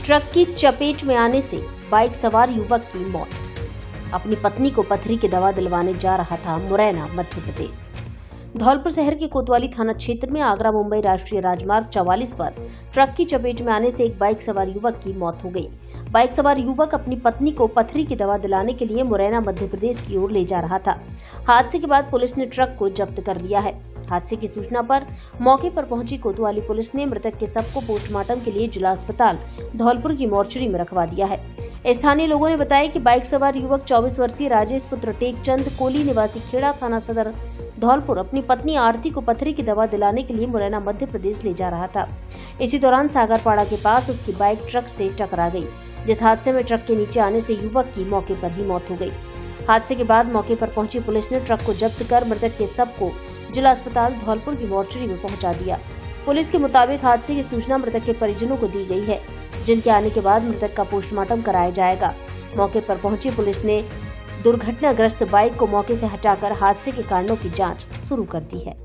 Truck की चपेट में आने से बाइक सवार युवक की मौत। अपनी पत्नी को पथरी की दवा दिलवाने जा रहा था मुरैना, मध्य प्रदेश। धौलपुर शहर के कोतवाली थाना क्षेत्र में आगरा मुंबई राष्ट्रीय राजमार्ग 44 पर ट्रक की चपेट में आने से एक बाइक सवार युवक की मौत हो गई। बाइक सवार युवक अपनी पत्नी को पथरी की दवा दिलाने के लिए मुरैना, मध्य प्रदेश की ओर ले जा रहा था। हादसे के बाद पुलिस ने ट्रक को जब्त कर लिया है। हादसे की सूचना पर मौके पर पहुंची कोतवाली पुलिस ने मृतक के शव को पोस्टमार्टम के लिए जिला अस्पताल धौलपुर की मोर्चरी में रखवा दिया है। स्थानीय लोगों ने बताया कि बाइक सवार युवक 24 वर्षीय राजेश पुत्र टेकचंद कोली निवासी खेड़ा थाना सदर धौलपुर अपनी पत्नी आरती को पथरी की दवा दिलाने के लिए मुरैना, मध्य प्रदेश ले जा रहा था। इसी दौरान सागरपाड़ा के पास उसकी बाइक ट्रक से टकरा गई, जिस हादसे में ट्रक के नीचे आने से युवक की मौके पर ही मौत हो गई। हादसे के बाद मौके पर पहुंची पुलिस ने ट्रक को जब्त कर मृतक के शव को जिला अस्पताल धौलपुर की मोर्चरी में पहुंचा दिया। पुलिस के मुताबिक हादसे की सूचना मृतक के परिजनों को दी गई है, जिनके आने के बाद मृतक का पोस्टमार्टम कराया जाएगा। मौके पर पहुंची पुलिस ने दुर्घटनाग्रस्त बाइक को मौके से हटाकर हादसे के कारणों की जांच शुरू कर दी है।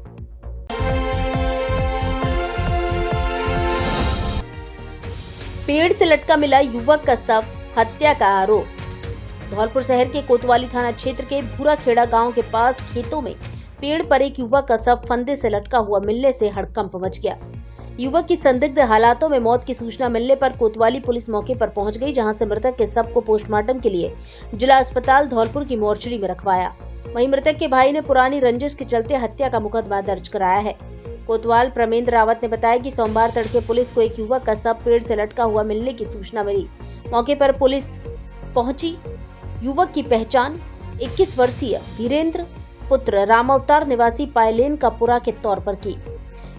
पेड़ से लटका मिला युवक का शव, हत्या का आरोप। धौलपुर शहर के कोतवाली थाना क्षेत्र के भूरा खेड़ा गांव के पास खेतों में पेड़ पर एक युवक का शव फंदे से लटका हुआ मिलने से हड़कंप मच गया। युवक की संदिग्ध हालातों में मौत की सूचना मिलने पर कोतवाली पुलिस मौके पर पहुंच गई, जहां से मृतक के शव को पोस्टमार्टम के लिए जिला अस्पताल धौलपुर की मोर्चरी में रखवाया। वहीं मृतक के भाई ने पुरानी रंजिश के चलते हत्या का मुकदमा दर्ज कराया है। कोतवाल प्रमेंद्र रावत ने बताया कि सोमवार तड़के पुलिस को एक युवक का शव पेड़ से लटका हुआ मिलने की सूचना मिली। मौके पर पुलिस पहुंची। युवक की पहचान 21 वर्षीय वीरेंद्र पुत्र रामावतार निवासी पायलेन का पुरा के तौर पर की।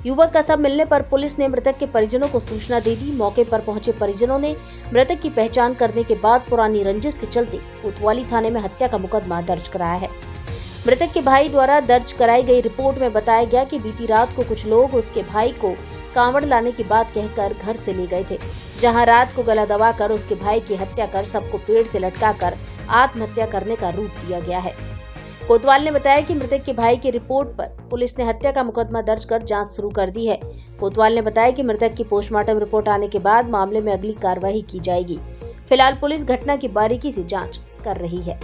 युवक का शव मिलने पर पुलिस ने मृतक के परिजनों को सूचना दे दी। मौके पर पहुंचे परिजनों ने मृतक की पहचान करने के बाद पुरानी रंजिश के चलते कोतवाली थाने में हत्या का मुकदमा दर्ज कराया है। मृतक के भाई द्वारा दर्ज कराई गई रिपोर्ट में बताया गया कि बीती रात को कुछ लोग उसके भाई को कांवड़ लाने की बात कहकर घर से ले गए थे, जहां रात को गला दबाकर उसके भाई की हत्या कर सबको पेड़ से लटकाकर आत्महत्या करने का रूप दिया गया है। कोतवाल ने बताया कि मृतक के भाई की रिपोर्ट पर पुलिस ने हत्या का मुकदमा दर्ज कर जांच शुरू कर दी है। कोतवाल ने बताया कि मृतक की पोस्टमार्टम रिपोर्ट आने के बाद मामले में अगली कार्रवाई की जाएगी। फिलहाल पुलिस घटना की बारीकी से जांच कर रही है।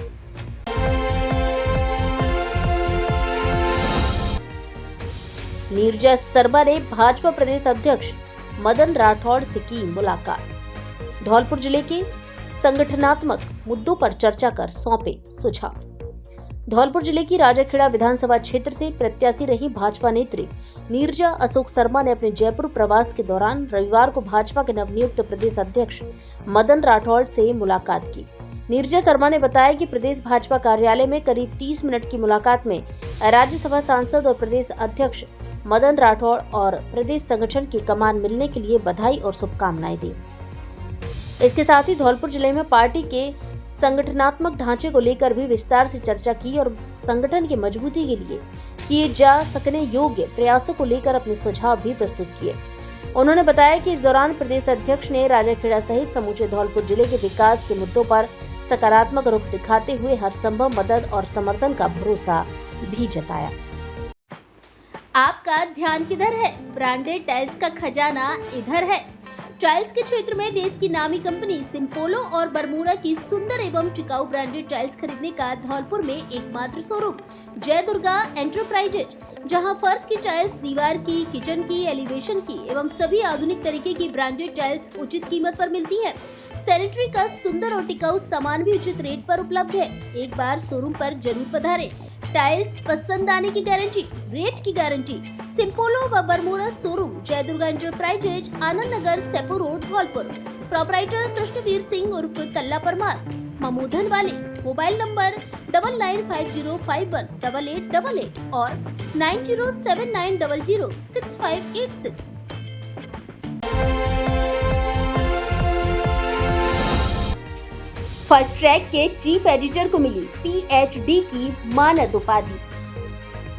नीरजा शर्मा ने भाजपा प्रदेश अध्यक्ष मदन राठौड़ से की मुलाकात। धौलपुर जिले के संगठनात्मक मुद्दों पर चर्चा कर सौंपे सुझाव। धौलपुर जिले की राजाखेड़ा विधानसभा क्षेत्र से प्रत्याशी रही भाजपा नेत्री नीरजा अशोक शर्मा ने अपने जयपुर प्रवास के दौरान रविवार को भाजपा के नवनियुक्त प्रदेश अध्यक्ष मदन राठौड़ से मुलाकात की। नीरजा शर्मा ने बताया कि प्रदेश भाजपा कार्यालय में करीब 30 मिनट की मुलाकात में राज्यसभा सांसद और प्रदेश अध्यक्ष मदन राठौड़ और प्रदेश संगठन की कमान मिलने के लिए बधाई और शुभकामनाएं दी। इसके साथ ही धौलपुर जिले में पार्टी के संगठनात्मक ढांचे को लेकर भी विस्तार से चर्चा की और संगठन की मजबूती के लिए किए जा सकने योग्य प्रयासों को लेकर अपने सुझाव भी प्रस्तुत किए। उन्होंने बताया कि इस दौरान प्रदेश अध्यक्ष ने राजाखेड़ा सहित समूचे धौलपुर जिले के विकास के मुद्दों पर सकारात्मक रुख दिखाते हुए हर संभव मदद और समर्थन का भरोसा भी जताया। आपका ध्यान किधर है? ब्रांडेड टाइल्स का खजाना इधर है। टाइल्स के क्षेत्र में देश की नामी कंपनी सिम्पोलो और बरमूडा की सुंदर एवं टिकाऊ ब्रांडेड टाइल्स खरीदने का धौलपुर में एकमात्र शोरूम जय दुर्गा एंटरप्राइजेज, जहां फर्श की टाइल्स, दीवार की, किचन की, एलिवेशन की एवं सभी आधुनिक तरीके की ब्रांडेड टाइल्स उचित कीमत पर मिलती है। सैनिटरी का सुंदर और टिकाऊ सामान भी उचित रेट पर उपलब्ध है। एक बार शोरूम पर जरूर पधारें। टाइल्स पसंद आने की गारंटी, रेट की गारंटी। सिम्पोलो व बरमूडा शोरूम जय Durga enterprises, Anand Nagar, Sepu road, Dholpur. Proprietor Krishnaveer Singh उर्फ कल्ला परमार, ममूधन वाले। मोबाइल नंबर 9950518888 और 9079006586। फास्ट ट्रैक के चीफ एडिटर को मिली PhD की मानद उपाधि।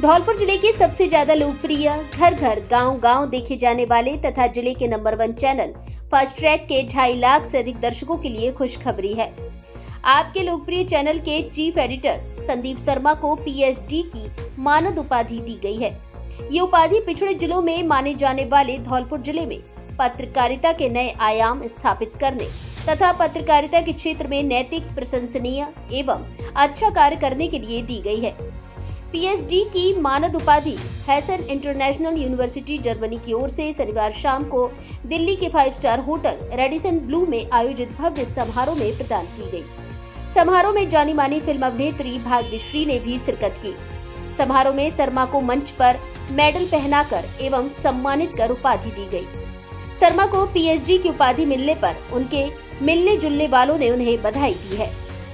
धौलपुर जिले के सबसे ज्यादा लोकप्रिय, घर घर गांव गांव देखे जाने वाले तथा जिले के नंबर 1 चैनल फास्ट ट्रैक के 2.5 लाख से अधिक दर्शकों के लिए खुशखबरी है। आपके लोकप्रिय चैनल के चीफ एडिटर संदीप शर्मा को PhD की मानद उपाधि दी गई है। ये उपाधि पिछड़े जिलों में माने जाने वाले धौलपुर जिले में पत्रकारिता के नए आयाम स्थापित करने तथा पत्रकारिता के क्षेत्र में नैतिक, प्रशंसनीय एवं अच्छा कार्य करने के लिए दी गई है। पीएचडी की मानद उपाधि हेसन इंटरनेशनल यूनिवर्सिटी जर्मनी की ओर से शनिवार शाम को दिल्ली के 5 स्टार होटल रेडिसन ब्लू में आयोजित भव्य समारोह में प्रदान की गई। समारोह में जानी मानी फिल्म अभिनेत्री भाग्यश्री ने भी शिरकत की। समारोह में शर्मा को मंच पर मेडल पहनाकर एवं सम्मानित कर उपाधि दी गई। शर्मा को पीएचडी की उपाधि मिलने पर उनके मिलने जुलने वालों ने उन्हें बधाई दी है।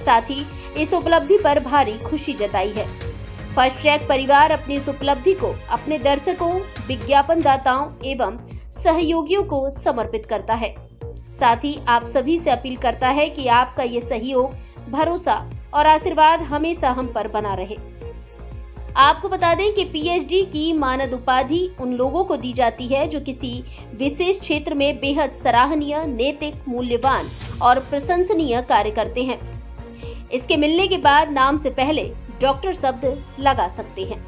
साथ ही इस उपलब्धि पर भारी खुशी जताई है। फर्स्ट ट्रैक परिवार अपनी इस उपलब्धि को अपने दर्शकों, विज्ञापनदाताओं एवं सहयोगियों को समर्पित करता है। साथ ही आप सभी से अपील करता है कि आपका ये सहयोग, भरोसा और आशीर्वाद हमेशा हम पर बना रहे। आपको बता दें कि पीएचडी की मानद उपाधि उन लोगों को दी जाती है जो किसी विशेष क्षेत्र में बेहद सराहनीय, नैतिक, मूल्यवान और प्रशंसनीय कार्य करते हैं। इसके मिलने के बाद नाम से पहले डॉक्टर शब्द लगा सकते हैं।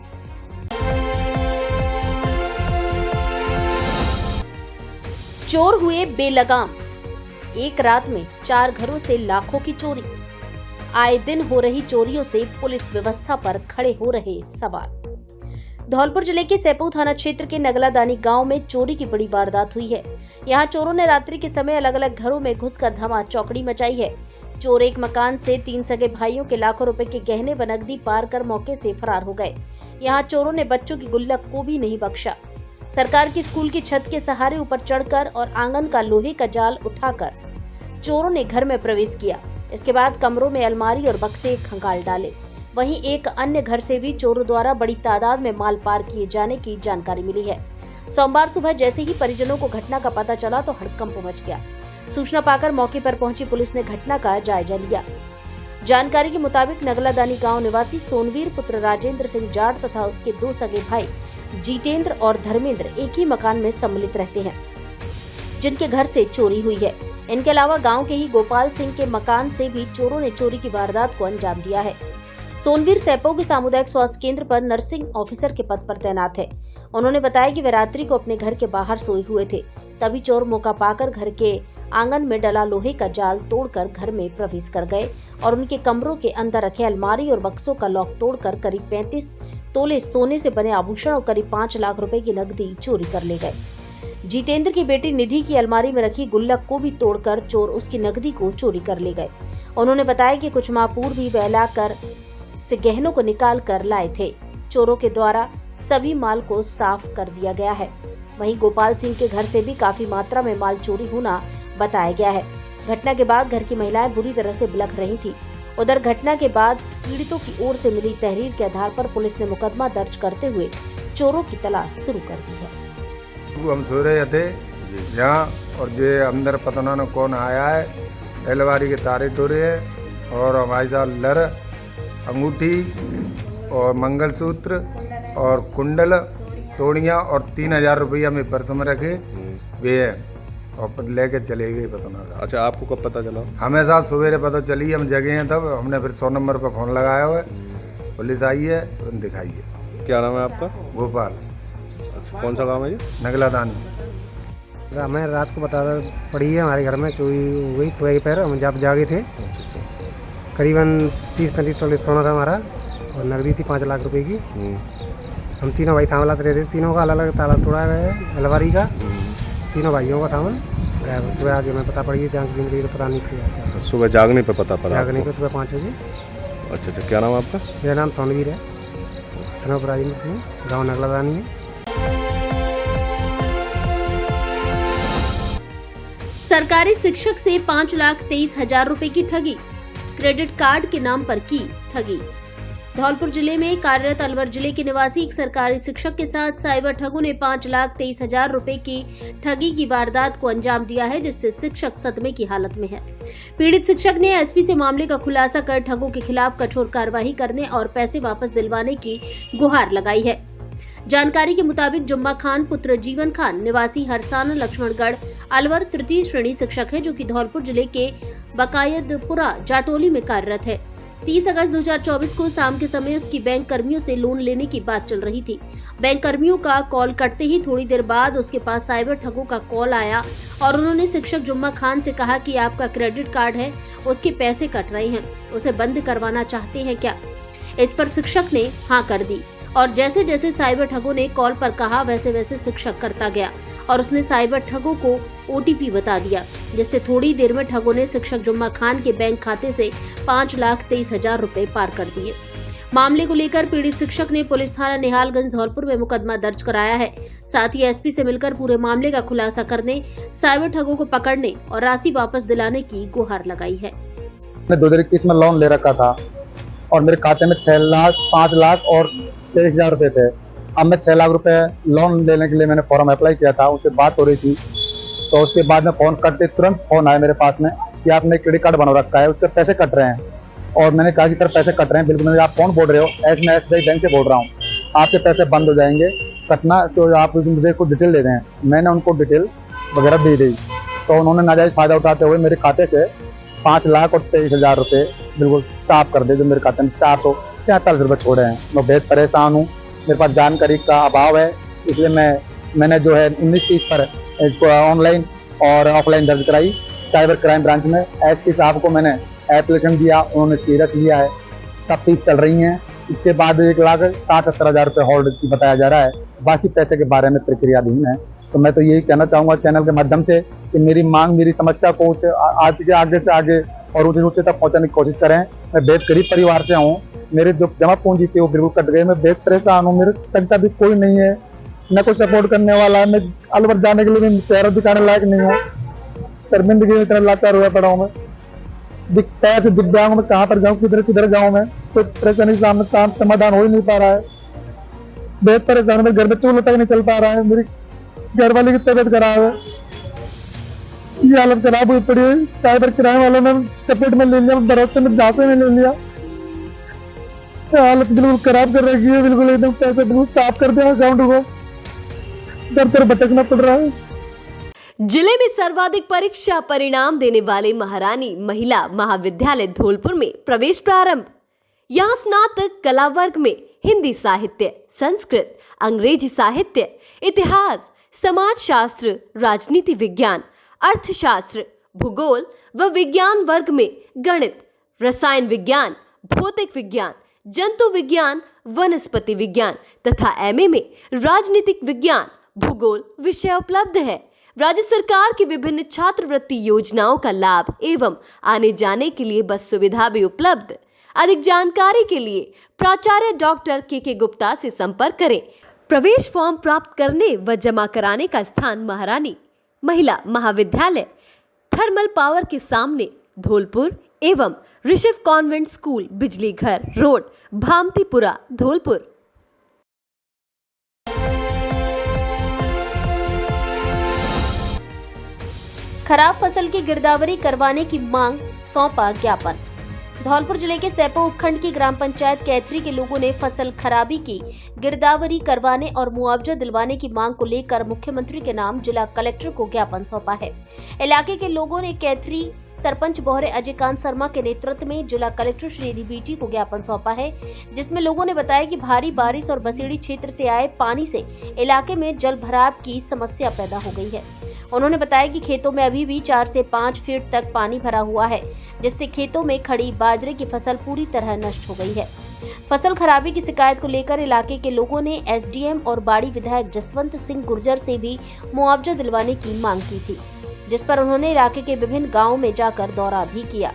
चोर हुए बेलगाम, एक रात में 4 घरों से लाखों की चोरी। आए दिन हो रही चोरियों से पुलिस व्यवस्था पर खड़े हो रहे सवाल। धौलपुर जिले के सैपऊ थाना क्षेत्र के नगलादानी गांव में चोरी की बड़ी वारदात हुई है। यहां चोरों ने रात्रि के समय अलग अलग घरों में घुसकर धमा चौकड़ी मचाई है। चोर एक मकान से 3 सगे भाइयों के लाखों रुपए के गहने व नकदी पार कर मौके से फरार हो गए। यहां चोरों ने बच्चों की गुल्लक को भी नहीं बख्शा। सरकार की स्कूल की छत के सहारे ऊपर चढ़कर और आंगन का लोहे का जाल उठाकर चोरों ने घर में प्रवेश किया। इसके बाद कमरों में अलमारी और बक्से खंगाल डाले। वहीं एक अन्य घर से भी चोरों द्वारा बड़ी तादाद में माल पार किए जाने की जानकारी मिली है। सोमवार सुबह जैसे ही परिजनों को घटना का पता चला तो हड़कंप मच गया। सूचना पाकर मौके पर पहुंची पुलिस ने घटना का जायजा लिया। जानकारी के मुताबिक नगलादानी गांव निवासी सोनवीर पुत्र राजेंद्र सिंह जाट तथा उसके 2 सगे भाई जितेंद्र और धर्मेंद्र एक ही मकान में सम्मिलित रहते हैं, जिनके घर से चोरी हुई है। इनके अलावा गांव के ही गोपाल सिंह के मकान से भी चोरों ने चोरी की वारदात को अंजाम दिया है। सोनवीर सैपऊ के सामुदायिक स्वास्थ्य केंद्र पर नर्सिंग ऑफिसर के पद पर तैनात है। उन्होंने बताया कि वे रात्रि को अपने घर के बाहर सोए हुए थे, तभी चोर मौका पाकर घर के आंगन में डला लोहे का जाल तोड़कर घर में प्रवेश कर गए और उनके कमरों के अंदर रखे अलमारी और बक्सों का लॉक तोड़कर करीब 35 तोले सोने से बने आभूषण और करीब 5 लाख रुपए की नकदी चोरी कर ले गए। जितेंद्र की बेटी निधि की अलमारी में रखी गुल्लक को भी तोड़कर चोर उसकी नकदी को चोरी कर ले गए। उन्होंने बताया कि कुछ माह पूर्व भी बहलाकर से गहनों को निकाल कर लाए थे। चोरों के द्वारा सभी माल को साफ कर दिया गया है। वहीं गोपाल सिंह के घर से भी काफी मात्रा में माल चोरी होना बताया गया है। घटना के बाद घर की महिलाएं बुरी तरह से बिलख रही थी। उधर घटना के बाद पीड़ितों की ओर से मिली तहरीर के आधार पर पुलिस ने मुकदमा दर्ज करते हुए चोरों की तलाश शुरू कर दी है। हम सो रहे थे यहाँ और ये अंदर पता ना कौन आया है, अलमारी के तारे तोड़े हैं और हमारे साथ लर, अंगूठी और मंगलसूत्र और कुंडल तोड़ियाँ और 3000 रुपया में पर्स में रखे वे हैं और लेके चले गए पता ना। अच्छा, आपको कब पता चला? हमें साथ सवेरे पता चली, हम जगह हैं तब हमने फिर 100 नंबर पर फ़ोन लगाया हुआ है, पुलिस आई है, दिखाई है। क्या नाम है आपका? गोपाल। अच्छा, कौन सा गाँव है ये? नगलादानी। हमें रात को बता पड़ी है, हमारे घर में चोरी हो गई सुबह के पहर, हम जब जागे थे। करीबन 30-35 तोले सोना था हमारा और नकदी थी 5 लाख रुपए की। हम तीनों भाई सामलात रहते थे, तीनों का अलग अलग ताला तोड़ा गया है अलमारी का, तीनों भाइयों का सामान गायब। सुबह आगे मैं पता पड़ी, जांच भी गई तो पता नहीं किया। सुबह जागने पे पता पड़ा? जागने पे सुबह 5 बजे। अच्छा, क्या नाम है आपका? मेरा नाम सोनवीर है, थाना राजेंद्र सिंह, गाँव नगलादानी है। सरकारी शिक्षक से 5,23,000 रुपए की ठगी, क्रेडिट कार्ड के नाम पर की ठगी। धौलपुर जिले में कार्यरत अलवर जिले के निवासी एक सरकारी शिक्षक के साथ साइबर ठगों ने 5,23,000 रुपए की ठगी की वारदात को अंजाम दिया है, जिससे शिक्षक सदमे की हालत में है। पीड़ित शिक्षक ने एसपी से मामले का खुलासा कर ठगों के खिलाफ कठोर कार्रवाई करने और पैसे वापस दिलवाने की गुहार लगाई है। जानकारी के मुताबिक जुम्मा खान पुत्र जीवन खान निवासी हरसाना लक्ष्मणगढ़ अलवर तृतीय श्रेणी शिक्षक है, जो कि धौलपुर जिले के बकायदपुरा जाटोली में कार्यरत है। 30 अगस्त 2024 को शाम के समय उसकी बैंक कर्मियों से लोन लेने की बात चल रही थी। बैंक कर्मियों का कॉल कटते ही थोड़ी देर बाद उसके पास साइबर ठगों का कॉल आया और उन्होंने शिक्षक जुम्मा खान से कहा कि आपका क्रेडिट कार्ड है, उसके पैसे कट रहे हैं, उसे बंद करवाना चाहते हैं क्या। इस पर शिक्षक ने हाँ कर दी और जैसे जैसे साइबर ठगों ने कॉल पर कहा वैसे वैसे शिक्षक करता गया और उसने साइबर ठगों को OTP बता दिया, जिससे थोड़ी देर में ठगों ने शिक्षक जुम्मा खान के बैंक खाते से 5,23,000 रुपए पार कर दिए। मामले को लेकर पीड़ित शिक्षक ने पुलिस थाना निहालगंज धौलपुर में मुकदमा दर्ज कराया है। साथ ही SP से मिलकर पूरे मामले का खुलासा करने, साइबर ठगों को पकड़ने और राशि वापस दिलाने की गुहार लगाई है। मैंने 2021 में लोन ले रखा था और मेरे खाते में 6 लाख 5 लाख और 23,000 रुपए थे। अब मैं 6 लाख रुपए लोन लेने के लिए मैंने फॉर्म अप्लाई किया था, उससे बात हो रही थी, तो उसके बाद में फोन करते तुरंत फोन आया मेरे पास में कि आपने क्रेडिट कार्ड बना रखा है, उसके पैसे कट रहे हैं। और मैंने कहा कि सर पैसे कट रहे हैं, बिल्कुल नहीं, आप कौन बोल रहे हो? मैं SBI बैंक से बोल रहा हूँ, आपके पैसे बंद हो जाएंगे, कटना तो आप मुझे कुछ डिटेल दे दें। मैंने उनको डिटेल वगैरह दे दी, तो उन्होंने नाजायज़ फ़ायदा उठाते हुए मेरे खाते से 5,23,000 रुपये बिल्कुल साफ कर दे, जो मेरे खाते में 447 रुपये छोड़े हैं। मैं बेहद परेशान हूँ, मेरे पास जानकारी का अभाव है, इसलिए मैंने जो है 19-30 पर इसको ऑनलाइन और ऑफलाइन दर्ज कराई साइबर क्राइम ब्रांच में। SP साहब को मैंने एप्लीकेशन दिया, उन्होंने सीरियस लिया है, तफ्तीश चल रही है। इसके बाद 1,60,70,000 रुपये होल्ड की बताया जा रहा है, बाकी पैसे के बारे में प्रक्रियाधीन है। तो मैं तो यही कहना चाहूँगा चैनल के माध्यम से कि मेरी मांग, मेरी समस्या को आगे से आगे और ऊँचे तक पहुँचाने की कोशिश करें। मैं बेहद गरीब परिवार से हूँ, मेरे जो जमा पूंजी थी वो बिल्कुल कट गई, मैं बेहद परेशान हूँ, मेरे पैसा भी कोई नहीं है, न कोई सपोर्ट करने वाला है। मैं अलवर जाने के लिए मैं चेहरा दिखाने लायक नहीं हूँ, शर्मिंदगी में इतना लाचार हुआ पड़ा हूँ। मैं पैर से दिव्यांग, मैं कहाँ पर जाऊँ, किधर जाऊँ? मैं कोई परेशानी सामने समाधान हो ही नहीं पा रहा है, बेहद परेशान। मेरे घर में चूल्हा तक नहीं चल पा रहा है, मेरी घरवाली की तबीयत खराब है, ये हालत खराब हुई पड़ी है। साइबर क्राइम वालों ने चपेट में ले लिया, भरोसे में झांसे में ले लिया, हालत बिल्कुल खराब कर रखी है, बिल्कुल एकदम पैसे बिल्कुल साफ कर दिया अकाउंट को, दर भटकना पड़ रहा है। जिले में सर्वाधिक परीक्षा परिणाम देने वाले महारानी महिला महाविद्यालय धौलपुर में प्रवेश प्रारंभ। यहाँ स्नातक कला वर्ग में हिंदी साहित्य, संस्कृत, अंग्रेजी साहित्य, इतिहास, समाज शास्त्र, राजनीति विज्ञान, अर्थशास्त्र, भूगोल व विज्ञान वर्ग में गणित, रसायन विज्ञान, भौतिक विज्ञान, जंतु विज्ञान, वनस्पति विज्ञान तथा MA में राजनीतिक विज्ञान, भूगोल विषय उपलब्ध है। राज्य सरकार की विभिन्न छात्रवृत्ति योजनाओं का लाभ एवं आने जाने के लिए बस सुविधा भी उपलब्ध। अधिक जानकारी के लिए प्राचार्य डॉक्टर KK गुप्ता से संपर्क करें। प्रवेश फॉर्म प्राप्त करने व जमा कराने का स्थान महारानी महिला महाविद्यालय, थर्मल पावर के सामने धौलपुर एवं ऋषभ कॉन्वेंट स्कूल, बिजली घर रोड, भामतीपुरा, धौलपुर। खराब फसल की गिरदावरी करवाने की मांग, सौंपा ज्ञापन। धौलपुर जिले के सैपो उपखंड की ग्राम पंचायत कैथरी के लोगों ने फसल खराबी की गिरदावरी करवाने और मुआवजा दिलवाने की मांग को लेकर मुख्यमंत्री के नाम जिला कलेक्टर को ज्ञापन सौंपा है। इलाके के लोगों ने कैथरी सरपंच बौहरे अजयकांत शर्मा के नेतृत्व में जिला कलेक्टर श्रीनिधि बीटी को ज्ञापन सौंपा है, जिसमें लोगों ने बताया कि भारी बारिश और बसेड़ी क्षेत्र से आए पानी से इलाके में जल भराव की समस्या पैदा हो गई है। उन्होंने बताया कि खेतों में अभी भी 4 से 5 फीट तक पानी भरा हुआ है, जिससे खेतों में खड़ी बाजरे की फसल पूरी तरह नष्ट हो गई है। फसल खराबी की शिकायत को लेकर इलाके के लोगों ने SDM और बाड़ी विधायक जसवंत सिंह गुर्जर से भी मुआवजा दिलवाने की मांग की थी, जिस पर उन्होंने इलाके के विभिन्न गांवों में जाकर दौरा भी किया।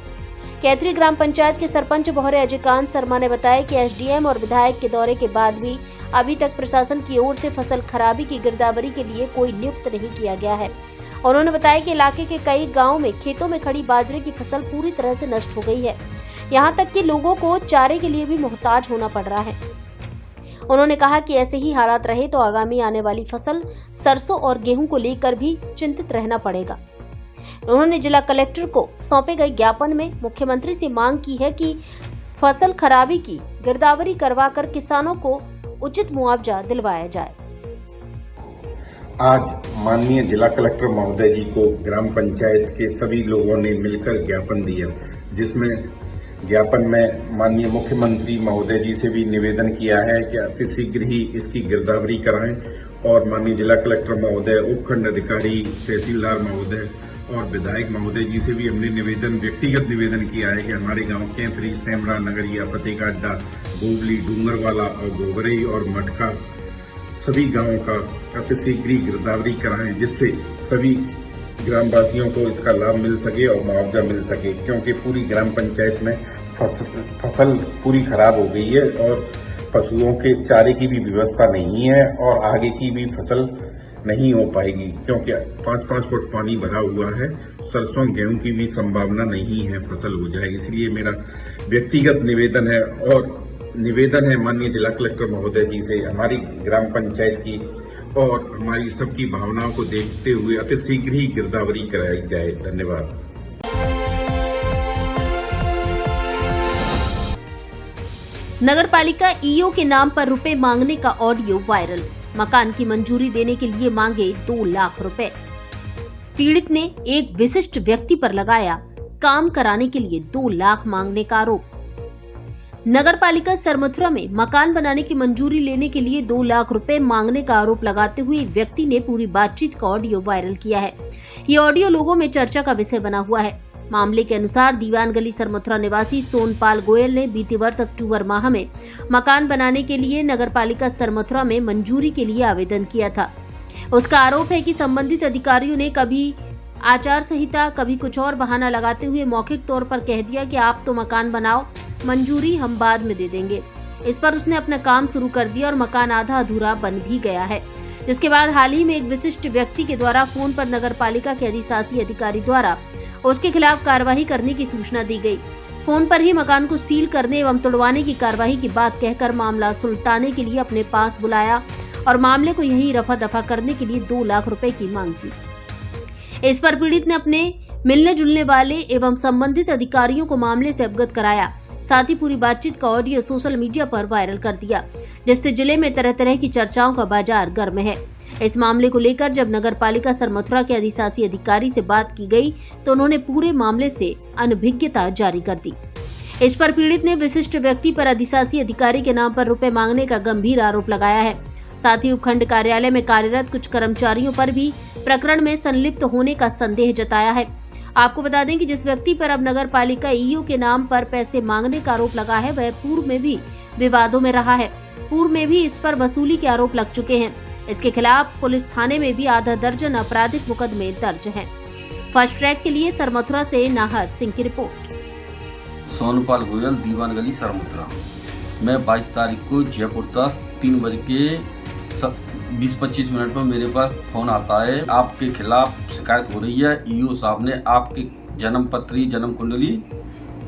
कैथरी ग्राम पंचायत के सरपंच बौहरे अजयकांत शर्मा ने बताया कि SDM और विधायक के दौरे के बाद भी अभी तक प्रशासन की ओर से फसल खराबी की गिरदावरी के लिए कोई नियुक्त नहीं किया गया है। उन्होंने बताया कि इलाके के कई गाँव में खेतों में खड़ी बाजरे की फसल पूरी तरह से नष्ट हो गई है, यहाँ तक कि लोगों को चारे के लिए भी मोहताज होना पड़ रहा है। उन्होंने कहा कि ऐसे ही हालात रहे तो आगामी आने वाली फसल सरसों और गेहूं को लेकर भी चिंतित रहना पड़ेगा। उन्होंने जिला कलेक्टर को सौंपे गए ज्ञापन में मुख्यमंत्री से मांग की है कि फसल खराबी की गिरदावरी करवाकर किसानों को उचित मुआवजा दिलवाया जाए। आज माननीय जिला कलेक्टर महोदय जी को ग्राम पंचायत के सभी लोगों ने मिलकर ज्ञापन दिया, जिसमें ज्ञापन में माननीय मुख्यमंत्री महोदय जी से भी निवेदन किया है कि अतिशीघ्र ही इसकी गिरदावरी कराएं और माननीय जिला कलेक्टर महोदय, उपखंड अधिकारी, तहसीलदार महोदय और विधायक महोदय जी से भी हमने व्यक्तिगत निवेदन किया है कि हमारे गांव केंतरी, सेमरा, नगरिया, फतेहकाड्डा, बोबली, डूंगरवाला और गोगरई और मटका सभी गांवों का अतिशीघ्र ही गिरदावरी कराएं, जिससे सभी ग्रामवासियों को इसका लाभ मिल सके और मुआवजा मिल सके, क्योंकि पूरी ग्राम पंचायत में फसल पूरी खराब हो गई है और पशुओं के चारे की भी व्यवस्था नहीं है और आगे की भी फसल नहीं हो पाएगी, क्योंकि 5-5 फुट पानी भरा हुआ है। सरसों गेहूं की भी संभावना नहीं है फसल हो जाए। इसलिए मेरा व्यक्तिगत निवेदन है और निवेदन है माननीय जिला कलेक्टर महोदय जी से, हमारी ग्राम पंचायत की और हमारी सबकी भावनाओं को देखते हुए अतिशीघ्र ही गिरदावरी कराई जाए। धन्यवाद। नगरपालिका ईओ के नाम पर रुपए मांगने का ऑडियो वायरल। मकान की मंजूरी देने के लिए मांगे 2 लाख रुपए। पीड़ित ने एक विशिष्ट व्यक्ति पर लगाया काम कराने के लिए 2 लाख मांगने का आरोप। नगरपालिका सरमथुरा में मकान बनाने की मंजूरी लेने के लिए 2 लाख रुपए मांगने का आरोप लगाते हुए एक व्यक्ति ने पूरी बातचीत का ऑडियो वायरल किया है। ये ऑडियो लोगों में चर्चा का विषय बना हुआ है। मामले के अनुसार दीवान गली सरमथुरा निवासी सोनपाल गोयल ने बीते वर्ष अक्टूबर माह में मकान बनाने के लिए नगरपालिका सरमथुरा में मंजूरी के लिए आवेदन किया था। उसका आरोप है कि संबंधित अधिकारियों ने कभी आचार संहिता, कभी कुछ और बहाना लगाते हुए मौखिक तौर पर कह दिया कि आप तो मकान बनाओ, मंजूरी हम बाद में दे देंगे। इस पर उसने अपना काम शुरू कर दिया और मकान आधा अधूरा बन भी गया है, जिसके बाद हाल ही में एक विशिष्ट व्यक्ति के द्वारा फोन पर नगरपालिका के अधिशासी अधिकारी द्वारा उसके खिलाफ कार्रवाई करने की सूचना दी गई। फोन पर ही मकान को सील करने एवं तोड़वाने की कार्रवाई की बात कहकर मामला सुलटाने के लिए अपने पास बुलाया और मामले को यहीं रफा दफा करने के लिए 2 लाख रुपए की मांग की। इस पर पीड़ित ने अपने मिलने जुलने वाले एवं संबंधित अधिकारियों को मामले से अवगत कराया। साथ ही पूरी बातचीत का ऑडियो सोशल मीडिया पर वायरल कर दिया, जिससे जिले में तरह तरह की चर्चाओं का बाजार गर्म है। इस मामले को लेकर जब नगरपालिका सरमथुरा के अधिशासी अधिकारी से बात की गई तो उन्होंने पूरे मामले से अनभिज्ञता जारी कर दी। इस पर पीड़ित ने विशिष्ट व्यक्ति पर अधिशासी अधिकारी के नाम पर रुपए मांगने का गंभीर आरोप लगाया है। साथ ही उपखंड कार्यालय में कार्यरत कुछ कर्मचारियों पर भी प्रकरण में संलिप्त होने का संदेह जताया है। आपको बता दें कि जिस व्यक्ति पर अब नगरपालिका ईओ के नाम पर पैसे मांगने का आरोप लगा है, वह पूर्व में भी विवादों में रहा है। पूर्व में भी इस पर वसूली के आरोप लग चुके हैं। इसके खिलाफ पुलिस थाने में भी आधा दर्जन आपराधिक मुकदमे दर्ज हैं। फर्स्ट ट्रैक के लिए सरमथुरा से नाहर सिंह की रिपोर्ट। सोनपाल गोयल, दीवान गली सरमथुरा। मैं 22 तारीख को जयपुर 3 बज के 20-25 मिनट में मेरे पास फोन आता है, आपके खिलाफ शिकायत हो रही है। ईओ साहब ने आपके जन्म पत्री, जन्म कुंडली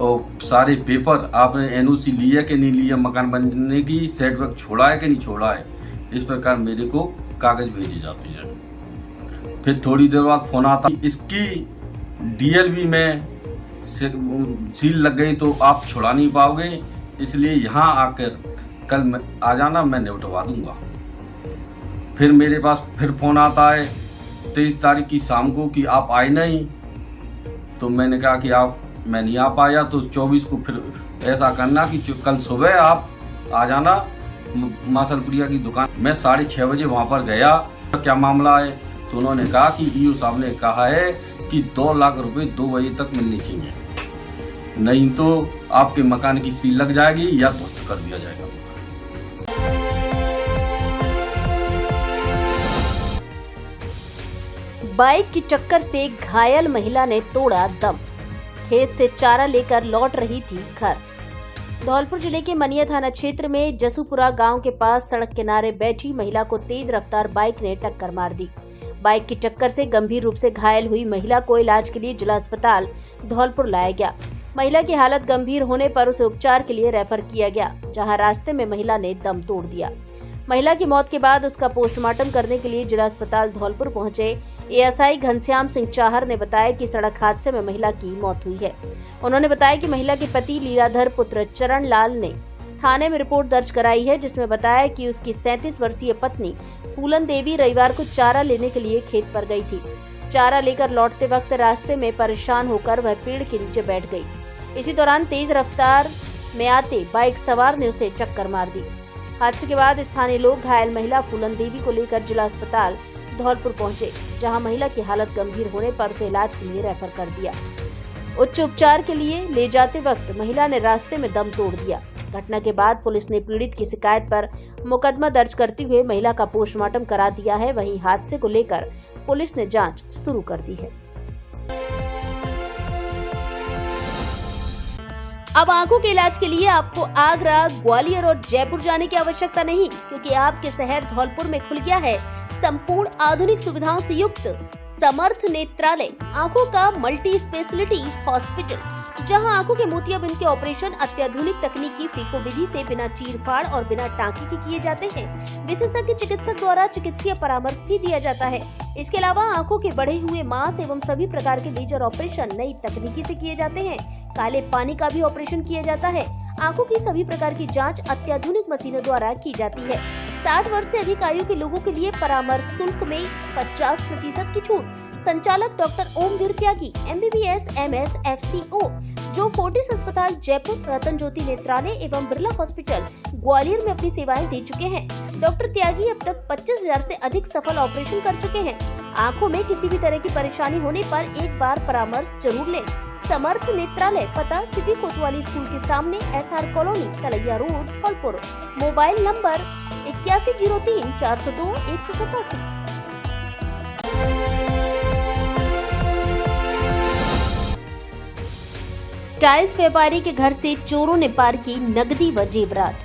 और सारे पेपर, आपने एनओसी लिया कि नहीं लिया, मकान बनने की सेटबैक छोड़ा है कि नहीं छोड़ा है, इस प्रकार मेरे को कागज भेजे जाते हैं। फिर थोड़ी देर बाद फोन आता, इसकी डीएलबी में सील लग गई तो आप छुड़ा नहीं पाओगे, इसलिए यहाँ आकर कल आ जाना, मैं निपटवा दूंगा। फिर मेरे पास फिर फोन आता है 23 तारीख की शाम को कि आप आए नहीं, तो मैंने कहा कि मैं नहीं आ पाया। तो 24 को फिर ऐसा करना कि कल सुबह आप आ जाना मासलपुरिया की दुकान। मैं 6:30 बजे वहाँ पर गया, क्या मामला है, तो उन्होंने कहा कि ईओ साहब ने कहा है कि 2 लाख रुपए 2 बजे तक मिलने चाहिए, नहीं तो आपके मकान की सील लग जाएगी या ध्वस्त कर दिया जाएगा। बाइक की टक्कर से घायल महिला ने तोड़ा दम। खेत से चारा लेकर लौट रही थी घर। धौलपुर जिले के मनिया थाना क्षेत्र में जसूपुरा गांव के पास सड़क किनारे बैठी महिला को तेज रफ्तार बाइक ने टक्कर मार दी। बाइक की टक्कर से गंभीर रूप से घायल हुई महिला को इलाज के लिए जिला अस्पताल धौलपुर लाया गया। महिला की हालत गंभीर होने पर उसे उपचार के लिए रेफर किया गया, जहां रास्ते में महिला ने दम तोड़ दिया। महिला की मौत के बाद उसका पोस्टमार्टम करने के लिए जिला अस्पताल धौलपुर पहुंचे एएसआई घनश्याम सिंह चाहर ने बताया कि सड़क हादसे में महिला की मौत हुई है। उन्होंने बताया कि महिला के पति लीलाधर पुत्र चरण लाल ने थाने में रिपोर्ट दर्ज कराई है, जिसमें बताया कि उसकी 37 वर्षीय पत्नी फूलन देवी रविवार को चारा लेने के लिए खेत पर गई थी। चारा लेकर लौटते वक्त रास्ते में परेशान होकर वह पेड़ के नीचे बैठ गई। इसी दौरान तेज रफ्तार में आते बाइक सवार ने उसे टक्कर मार दी। हादसे के बाद स्थानीय लोग घायल महिला फूलन देवी को लेकर जिला अस्पताल धौलपुर पहुंचे, जहां महिला की हालत गंभीर होने पर उसे इलाज के लिए रेफर कर दिया। उच्च उपचार के लिए ले जाते वक्त महिला ने रास्ते में दम तोड़ दिया। घटना के बाद पुलिस ने पीड़ित की शिकायत पर मुकदमा दर्ज करते हुए महिला का पोस्टमार्टम करा दिया है। वहीं हादसे को लेकर पुलिस ने जांच शुरू कर दी है। अब आंखों के इलाज के लिए आपको आगरा, ग्वालियर और जयपुर जाने की आवश्यकता नहीं, क्योंकि आपके शहर धौलपुर में खुल गया है संपूर्ण आधुनिक सुविधाओं से युक्त समर्थ नेत्रालय, आंखों का मल्टी स्पेशलिटी हॉस्पिटल, जहां आंखों के मोतियाबिंद के ऑपरेशन अत्याधुनिक तकनीकी फीको विधि से बिना चीर-फाड़ और बिना टाँके के किए जाते हैं। विशेषज्ञ चिकित्सक द्वारा चिकित्सीय परामर्श भी दिया जाता है। इसके अलावा आंखों के बढ़े हुए मांस एवं सभी प्रकार के लेजर ऑपरेशन नई तकनीकी से किए जाते हैं। काले पानी का भी ऑपरेशन किया जाता है। आंखों की सभी प्रकार की जांच अत्याधुनिक मशीनों द्वारा की जाती है। 60 वर्ष से अधिक आयु के लोगों के लिए परामर्श शुल्क में 50% की छूट। संचालक डॉक्टर ओमवीर त्यागी, MBBS, MS, FCO, जो फोर्टिस अस्पताल जयपुर, रतन ज्योति नेत्रालय एवं बिरला हॉस्पिटल ग्वालियर में अपनी सेवाएं दे चुके हैं। डॉक्टर त्यागी अब तक 25,000 से अधिक सफल ऑपरेशन कर चुके हैं। आंखों में किसी भी तरह की परेशानी होने पर एक बार परामर्श जरूर लें। समर्थ नेत्रालय, पता सिटी कोतवाली स्कूल के सामने, SR colony, Talaiya road, Dholpur. Mobile number 8103 402 187। Tiles व्यापारी के घर से चोरों ने पार की नकदी व जेवरात।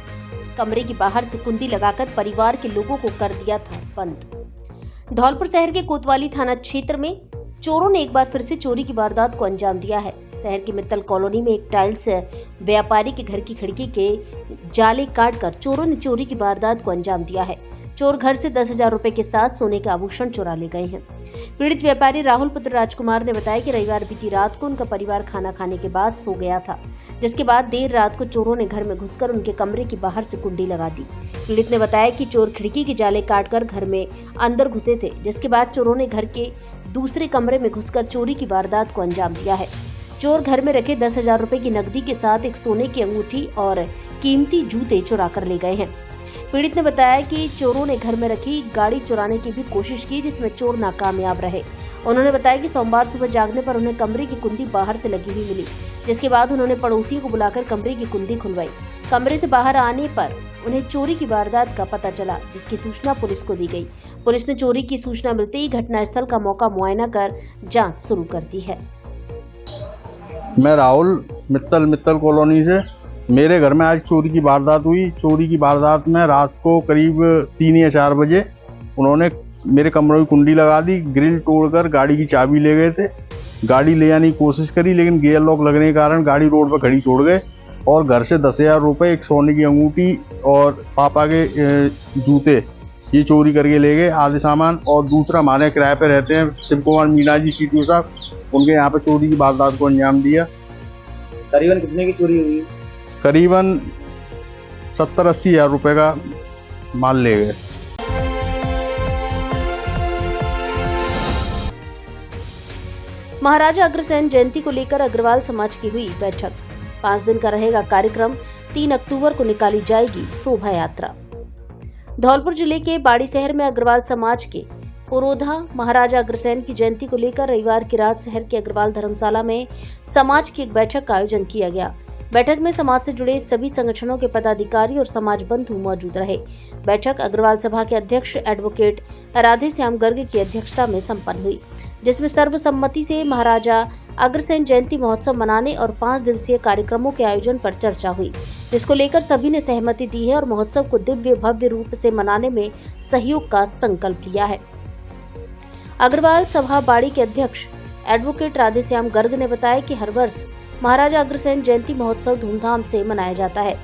कमरे के बाहर से कुंडी लगाकर परिवार के लोगों को कर दिया था बंद। धौलपुर शहर के कोतवाली थाना क्षेत्र में चोरों ने एक बार फिर से चोरी की वारदात को अंजाम दिया है। शहर की मित्तल कॉलोनी में एक टाइल्स व्यापारी के घर की खिड़की के जाले काटकर चोरों ने चोरी की वारदात को अंजाम दिया है। चोर घर से 10,000 रुपए के साथ सोने के आभूषण चुरा ले गए हैं। पीड़ित व्यापारी राहुल पुत्र राजकुमार ने बताया कि रविवार बीती रात को उनका परिवार खाना खाने के बाद सो गया था, जिसके बाद देर रात को चोरों ने घर में घुसकर उनके कमरे के बाहर से कुंडी लगा दी। पीड़ित ने बताया कि चोर खिड़की के जाले काटकर घर में अंदर घुसे थे, जिसके बाद चोरों ने घर के दूसरे कमरे में घुसकर चोरी की वारदात को अंजाम दिया है। चोर घर में रखे 10,000 रुपए की नकदी के साथ एक सोने की अंगूठी और कीमती जूते चुरा कर ले गए हैं। पीड़ित ने बताया कि चोरों ने घर में रखी गाड़ी चुराने की भी कोशिश की, जिसमें चोर नाकामयाब रहे। उन्होंने बताया कि सोमवार सुबह जागने पर उन्हें कमरे की कुंडी बाहर से लगी हुई मिली, जिसके बाद उन्होंने पड़ोसियों को बुलाकर कमरे की कुंडी खुलवाई। कमरे से बाहर आने पर उन्हें चोरी की वारदात का पता चला, जिसकी सूचना पुलिस को दी गई। पुलिस ने चोरी की सूचना मिलते ही घटनास्थल का मौका मुआयना कर जाँच शुरू कर दी है। मैं राहुल मित्तल कॉलोनी से, मेरे घर में आज चोरी की वारदात हुई। चोरी की वारदात में रात को करीब 3 या 4 बजे उन्होंने मेरे कमरे की कुंडी लगा दी, ग्रिल तोड़कर गाड़ी की चाबी ले गए थे। गाड़ी ले जाने की कोशिश करी, लेकिन गियर लॉक लगने के कारण गाड़ी रोड पर खड़ी छोड़ गए और घर से 10,000 रुपये, एक सोने की अंगूठी और पापा के जूते ये चोरी करके ले गए, आधे सामान। और दूसरा हमारे किराए पे रहते हैं शिव कुमार मीना जी CTO साहब, उनके यहाँ पे चोरी की वारदात को अंजाम दिया। करीबन कितने की चोरी हुई? करीबन 70-80 हज़ार रुपये का माल ले गए। महाराजा अग्रसेन जयंती को लेकर अग्रवाल समाज की हुई बैठक। 5 दिन का रहेगा कार्यक्रम। 3 अक्टूबर को निकाली जाएगी शोभा यात्रा। धौलपुर जिले के बाड़ी शहर में अग्रवाल समाज के पुरोधा महाराजा अग्रसेन की जयंती को लेकर रविवार की रात शहर के अग्रवाल धर्मशाला में समाज की एक बैठक का आयोजन किया गया। बैठक में समाज से जुड़े सभी संगठनों के पदाधिकारी और समाज बंधु मौजूद रहे। बैठक अग्रवाल सभा के अध्यक्ष एडवोकेट राधे श्याम गर्ग की अध्यक्षता में संपन्न हुई, जिसमें सर्वसम्मति से महाराजा अग्रसेन जयंती महोत्सव मनाने और 5 दिवसीय कार्यक्रमों के आयोजन पर चर्चा हुई, जिसको लेकर सभी ने सहमति दी है और महोत्सव को दिव्य भव्य रूप से मनाने में सहयोग का संकल्प लिया है। अग्रवाल सभा बाड़ी के अध्यक्ष एडवोकेट राधे श्याम गर्ग ने बताया कि हर वर्ष महाराजा अग्रसेन जयंती महोत्सव धूमधाम से मनाया जाता है।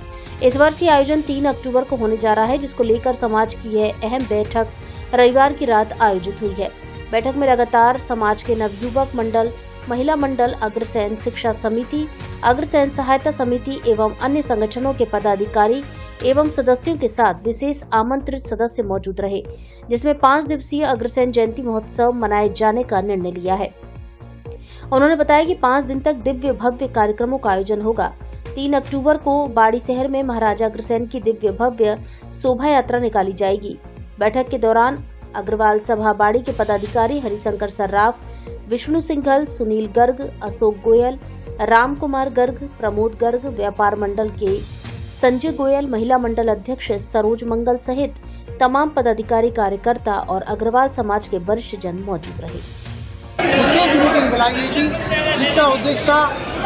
इस वर्ष ये आयोजन 3 अक्टूबर को होने जा रहा है, जिसको लेकर समाज की यह अहम बैठक रविवार की रात आयोजित हुई है। बैठक में लगातार समाज के नवयुवक मंडल, महिला मंडल, अग्रसेन शिक्षा समिति, अग्रसेन सहायता समिति एवं अन्य संगठनों के पदाधिकारी एवं सदस्यों के साथ विशेष आमंत्रित सदस्य मौजूद रहे, जिसमें 5 दिवसीय अग्रसेन जयंती महोत्सव मनाए जाने का निर्णय लिया है। उन्होंने बताया कि 5 दिन तक दिव्य भव्य कार्यक्रमों का आयोजन होगा। 3 अक्टूबर को बाड़ी शहर में महाराजा अग्रसेन की दिव्य भव्य शोभा यात्रा निकाली जाएगी। बैठक के दौरान अग्रवाल सभा बाड़ी के पदाधिकारी हरिशंकर सर्राफ, विष्णु सिंघल, सुनील गर्ग, अशोक गोयल, राम कुमार गर्ग, प्रमोद गर्ग, व्यापार मंडल के संजय गोयल, महिला मंडल अध्यक्ष सरोज मंगल सहित तमाम पदाधिकारी, कार्यकर्ता और अग्रवाल समाज के वरिष्ठ जन मौजूद रहे। विशेष मीटिंग बुलाई गई थी जिसका उद्देश्य था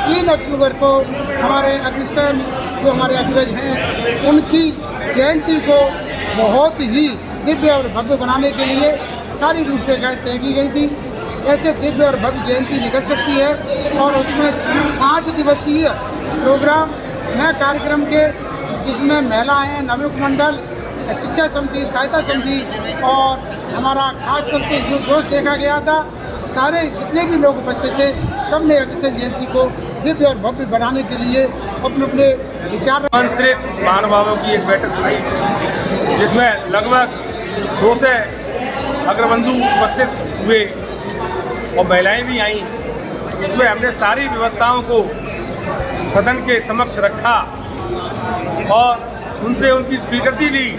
3 अक्टूबर को हमारे अग्रसेन जो हमारे अग्रज हैं उनकी जयंती को बहुत ही दिव्य और भव्य बनाने के लिए सारी रूपरेखाएं तय की गई थी। ऐसे दिव्य और भव्य जयंती निकल सकती है और उसमें 5 दिवसीय प्रोग्राम नए कार्यक्रम के जिसमें महिलाएं, नवयुवक मंडल, शिक्षा समिति, सहायता समिति और हमारा खास तौर से जो जोश देखा गया था, सारे जितने भी लोग उपस्थित थे सबने अग्रसेन जयंती को दिव्य और भव्य बनाने के लिए अपने अपने विचार आमंत्रित महानुभावों की एक बैठक हुई जिसमें लगभग 200 अग्रबंधु उपस्थित हुए और महिलाएं भी आईं। इसमें हमने सारी व्यवस्थाओं को सदन के समक्ष रखा और उनसे उनकी स्वीकृति ली।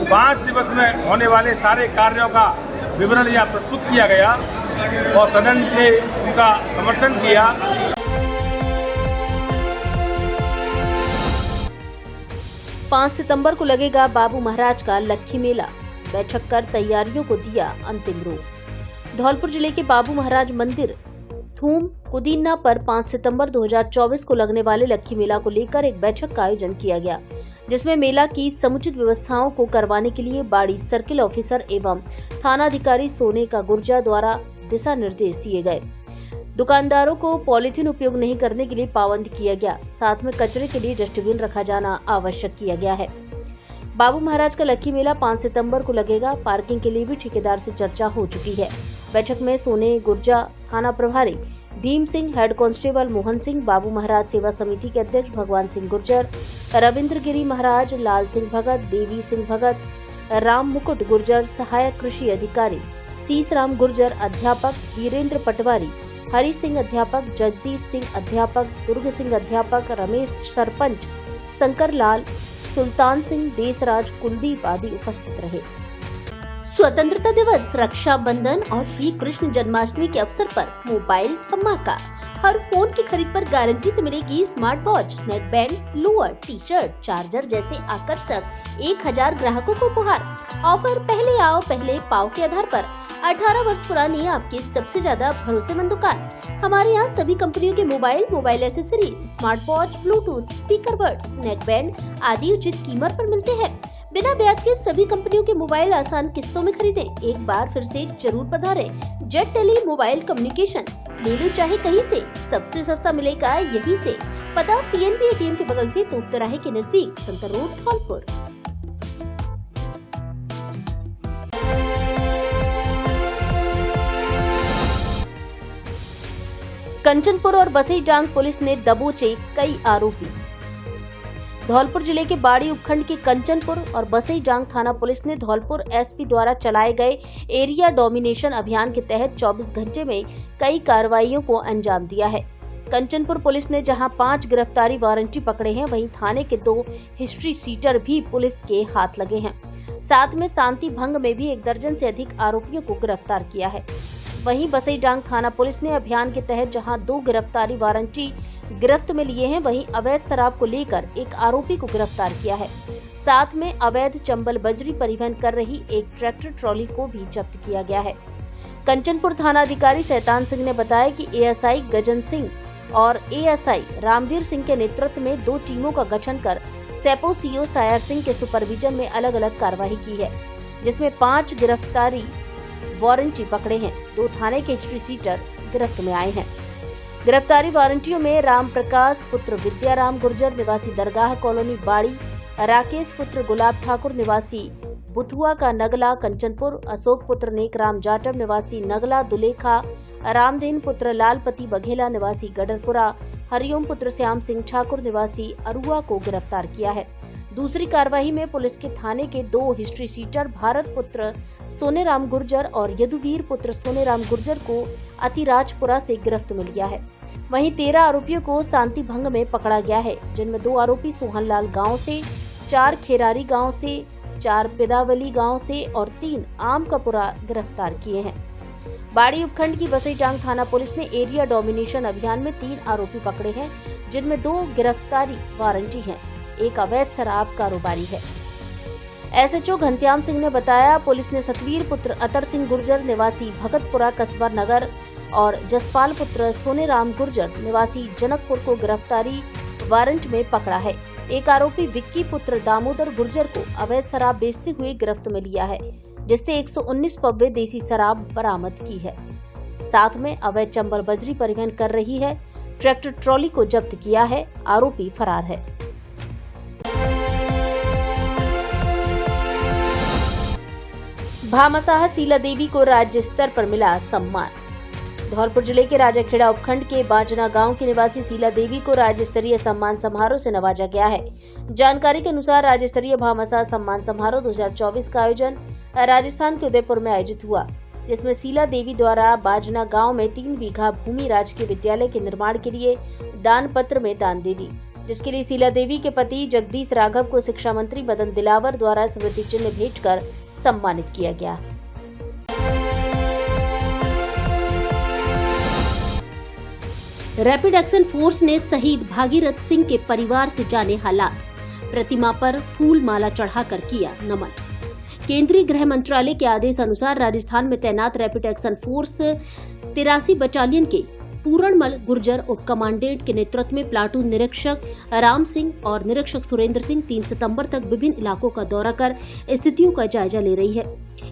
5 दिवस में होने वाले सारे कार्यों का विवरण यहाँ प्रस्तुत किया गया और सदन ने उसका समर्थन किया। 5 सितंबर को लगेगा बाबू महाराज का लक्खी मेला। बैठक कर तैयारियों को दिया अंतिम रूप। धौलपुर जिले के बाबू महाराज मंदिर थूम पुदीना पर 5 सितंबर 2024 को लगने वाले लक्खी मेला को लेकर एक बैठक का आयोजन किया गया, जिसमें मेला की समुचित व्यवस्थाओं को करवाने के लिए बाड़ी सर्किल ऑफिसर एवं थानाधिकारी सोने का गुर्जा द्वारा दिशा निर्देश दिए गए। दुकानदारों को पॉलीथीन उपयोग नहीं करने के लिए पाबंद किया गया। साथ में कचरे के लिए डस्टबिन रखा जाना आवश्यक किया गया है। बाबू महाराज का लक्खी मेला 5 सितंबर को लगेगा। पार्किंग के लिए भी ठेकेदार से चर्चा हो चुकी है। बैठक में सोने गुर्जा, थाना प्रभारी भीम सिंह, हेड कांस्टेबल मोहन सिंह, बाबू महाराज सेवा समिति के अध्यक्ष भगवान सिंह गुर्जर, रविंद्र गिरी महाराज, लाल सिंह भगत, देवी सिंह भगत, राम मुकुट गुर्जर, सहायक कृषि अधिकारी शीश राम गुर्जर, अध्यापक वीरेंद्र पटवारी, हरि सिंह अध्यापक, जगदीश सिंह अध्यापक, दुर्ग सिंह अध्यापक, रमेश सरपंच, शंकर लाल, सुल्तान सिंह, देशराज, कुलदीप आदि उपस्थित रहे। स्वतंत्रता दिवस, रक्षाबंधन और श्री कृष्ण जन्माष्टमी के अवसर पर मोबाइल धमाका। हर फोन की खरीद पर गारंटी से मिलेगी smart watch, neck band, lower, T shirt, charger जैसे आकर्षक 1000 ग्राहकों को उपहार। ऑफर पहले आओ पहले पाओ के आधार पर 18 वर्ष पुरानी आपकी सबसे ज्यादा भरोसेमंद दुकान। हमारे यहाँ सभी कंपनियों के mobile accessory, smart watch, Bluetooth, speaker buds, neck band आदि उचित कीमत पर मिलते हैं। बिना ब्याज के सभी कंपनियों के मोबाइल आसान किस्तों में खरीदें। एक बार फिर से जरूर पधारें। जेट टेली मोबाइल कम्युनिकेशन, ले लो चाहे कहीं से, सबसे सस्ता मिलेगा यहीं से। पता पीएनबी एटीएम के बगल से तोप तिराहे के नजदीक, संतर रोड, धौलपुर। कंचनपुर और बसईजांग पुलिस ने दबोचे कई आरोपी। धौलपुर जिले के बाड़ी उपखंड के कंचनपुर और बसईजांग थाना पुलिस ने धौलपुर एसपी द्वारा चलाए गए एरिया डोमिनेशन अभियान के तहत 24 घंटे में कई कार्रवाइयों को अंजाम दिया है। कंचनपुर पुलिस ने जहां 5 गिरफ्तारी वारंटी पकड़े हैं, वहीं थाने के 2 हिस्ट्री सीटर भी पुलिस के हाथ लगे हैं। साथ में शांति भंग में भी 1 दर्जन से अधिक आरोपियों को गिरफ्तार किया है। वहीं बसईजांग थाना पुलिस ने अभियान के तहत जहां 2 गिरफ्तारी वारंटी गिरफ्त में लिए हैं, वहीं अवैध शराब को लेकर 1 आरोपी को गिरफ्तार किया है। साथ में अवैध चंबल बजरी परिवहन कर रही 1 ट्रैक्टर ट्रॉली को भी जब्त किया गया है। कंचनपुर थाना अधिकारी शैतान सिंह ने बताया कि एएसआई गजन सिंह और एएसआई रामवीर सिंह के नेतृत्व में 2 टीमों का गठन कर सेपो सीओ सायर सिंह के सुपरविजन में अलग अलग कार्रवाई की है, जिसमें 5 गिरफ्तारी वारंटी पकड़े हैं। 2 थाने के हिस्ट्री सीटर गिरफ्त में आए हैं। गिरफ्तारी वारंटियों में राम प्रकाश पुत्र विद्याराम गुर्जर निवासी दरगाह कॉलोनी बाड़ी, राकेश पुत्र गुलाब ठाकुर निवासी बुथुआ का नगला कंचनपुर, अशोक पुत्र नेकराम जाटव निवासी नगला दुलेखा, रामदेन पुत्र लालपति बघेला निवासी गडरपुरा, हरिओम पुत्र श्याम सिंह ठाकुर निवासी अरुआ को गिरफ्तार किया है। दूसरी कार्रवाई में पुलिस के थाने के 2 हिस्ट्री शीटर भारत पुत्र सोनेराम गुर्जर और यदुवीर पुत्र सोनेराम गुर्जर को अतिराजपुरा से गिरफ्त मिल गया है। वहीं 13 आरोपियों को शांति भंग में पकड़ा गया है, जिनमें 2 आरोपी सोहनलाल गांव से, 4 खेरारी गांव से, 4 पिदावली गांव से और 3 आमकापुरा गिरफ्तार किए हैं। बाड़ी उपखंड की बसईटांग थाना पुलिस ने एरिया डोमिनेशन अभियान में 3 आरोपी पकड़े हैं, जिनमें 2 गिरफ्तारी वारंटी हैं, एक अवैध शराब कारोबारी है। एसएचओ घनश्याम सिंह ने बताया, पुलिस ने सतवीर पुत्र अतर सिंह गुर्जर निवासी भगतपुरा कस्बा नगर और जसपाल पुत्र सोनेराम गुर्जर निवासी जनकपुर को गिरफ्तारी वारंट में पकड़ा है। एक आरोपी विक्की पुत्र दामोदर गुर्जर को अवैध शराब बेचते हुए गिरफ्त में लिया है, जिससे 119 पव्वे देसी शराब बरामद की है। साथ में अवैध चंबल बजरी परिवहन कर रही है, ट्रैक्टर ट्रॉली को जब्त किया है, आरोपी फरार है। भामाशाह शीला देवी को राज्य स्तर पर मिला सम्मान। धौलपुर जिले के राजाखेड़ा उपखंड के बाजना गांव की निवासी शीला देवी को राज्य स्तरीय सम्मान समारोह से नवाजा गया है। जानकारी के अनुसार राज्य स्तरीय भामाशाह सम्मान समारोह 2024 का आयोजन राजस्थान के उदयपुर में आयोजित हुआ, जिसमें शीला देवी द्वारा बाजना गांव में 3 बीघा भूमि राजकीय विद्यालय के निर्माण के लिए दान पत्र में दान दे दी, जिसके लिए शीला देवी के पति जगदीश राघव को शिक्षा मंत्री मदन दिलावर द्वारा स्मृति चिन्ह भेंटकर सम्मानित किया गया। रैपिड एक्शन फोर्स ने शहीद भागीरथ सिंह के परिवार से जाने हालात, प्रतिमा पर फूल माला चढ़ाकर किया नमन। केंद्रीय गृह मंत्रालय के आदेश अनुसार राजस्थान में तैनात रैपिड एक्शन फोर्स 83 बटालियन के पूरणमल गुर्जर उप कमांडेंट के नेतृत्व में प्लाटून निरीक्षक राम सिंह और निरीक्षक सुरेंद्र सिंह 3 सितंबर तक विभिन्न इलाकों का दौरा कर स्थितियों का जायजा ले रही है।